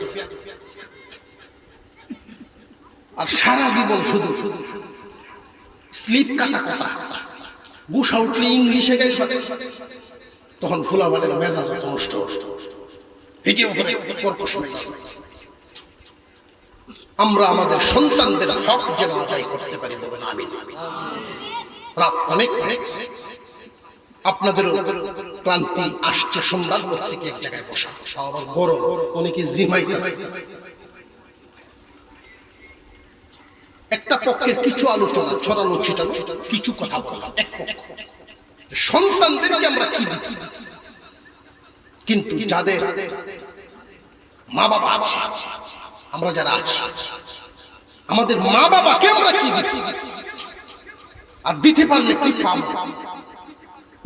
আর সারা জীবন শুধু স্লিপ কাটা কথা, গুসা উঠলে ইংলিশে গাই, তখন ফুলাবানের মেজাজ নষ্ট, এটি উপরে কর্কশ মেজাজ। আমরা আমাদের সন্তানদের হক যেন আদায় করতে পারি, বলুন আমিন। রাত অনেক অনেক, আপনাদেরও ক্লান্তি আসছে, সন্ধ্যার পর থেকে এক জায়গায় বসা, আবার গরম, অনেকে জিমাইতেছে। একটা পক্ষের কিছু আলোচনা, ছড়ানো ছিটানো কিছু কথা বললাম, এক পক্ষ। সন্তানদেরকে আমরা কি দিই, কিন্তু যাদের মা বাবা আছে, আমরা যারা আছি, আমাদের মা বাবাকে আমরা কি দিই আর দিতে পারলে কি পাবো,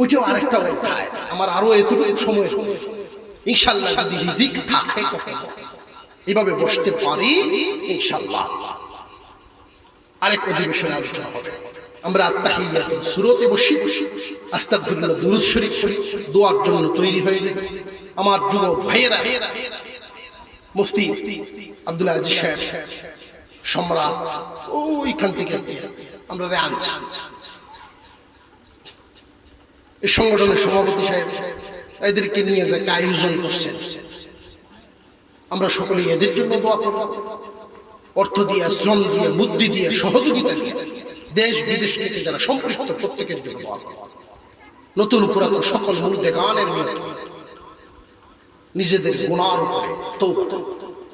ওইটাও আরেকটা অধ্যায়। আমার আরো এতটুকু সময় ইনশাআল্লাহ যদি রিজিক থাকে, এভাবে বসতে পারি ইনশাআল্লাহ আরেক অধিবেশনে আলোচনা হবে। আমরা আত্তাহিয়াতুল সূরাতে বসি, আস্তাগফিরুল্লাহ, দুরূদ শরীফ পড়ি, দোয়ার জন্য তৈরি হয়ে যাই। আমার যুবক ভাইয়েরা, মুফতি আব্দুল আজিজ সাহেব, সম্রাট, ওইখান থেকে আমরা আনছি। এই সংগঠনের সভাপতি সাহেব এদেরকে নিয়ে যে একটা আয়োজন করছেন, আমরা সকলে এদের জন্য দোয়া করব। অর্থ দিয়ে, শ্রম দিয়ে, বুদ্ধি দিয়ে, সহযোগিতা দিয়ে, দেশ বিদেশ থেকে যারা সম্পৃক্ত, প্রত্যেকের জন্য দোয়া করব। নতুন পুরাতন সকল মুর্দে গানের নিয়ে নিজেদের গুনার উপরে তওবা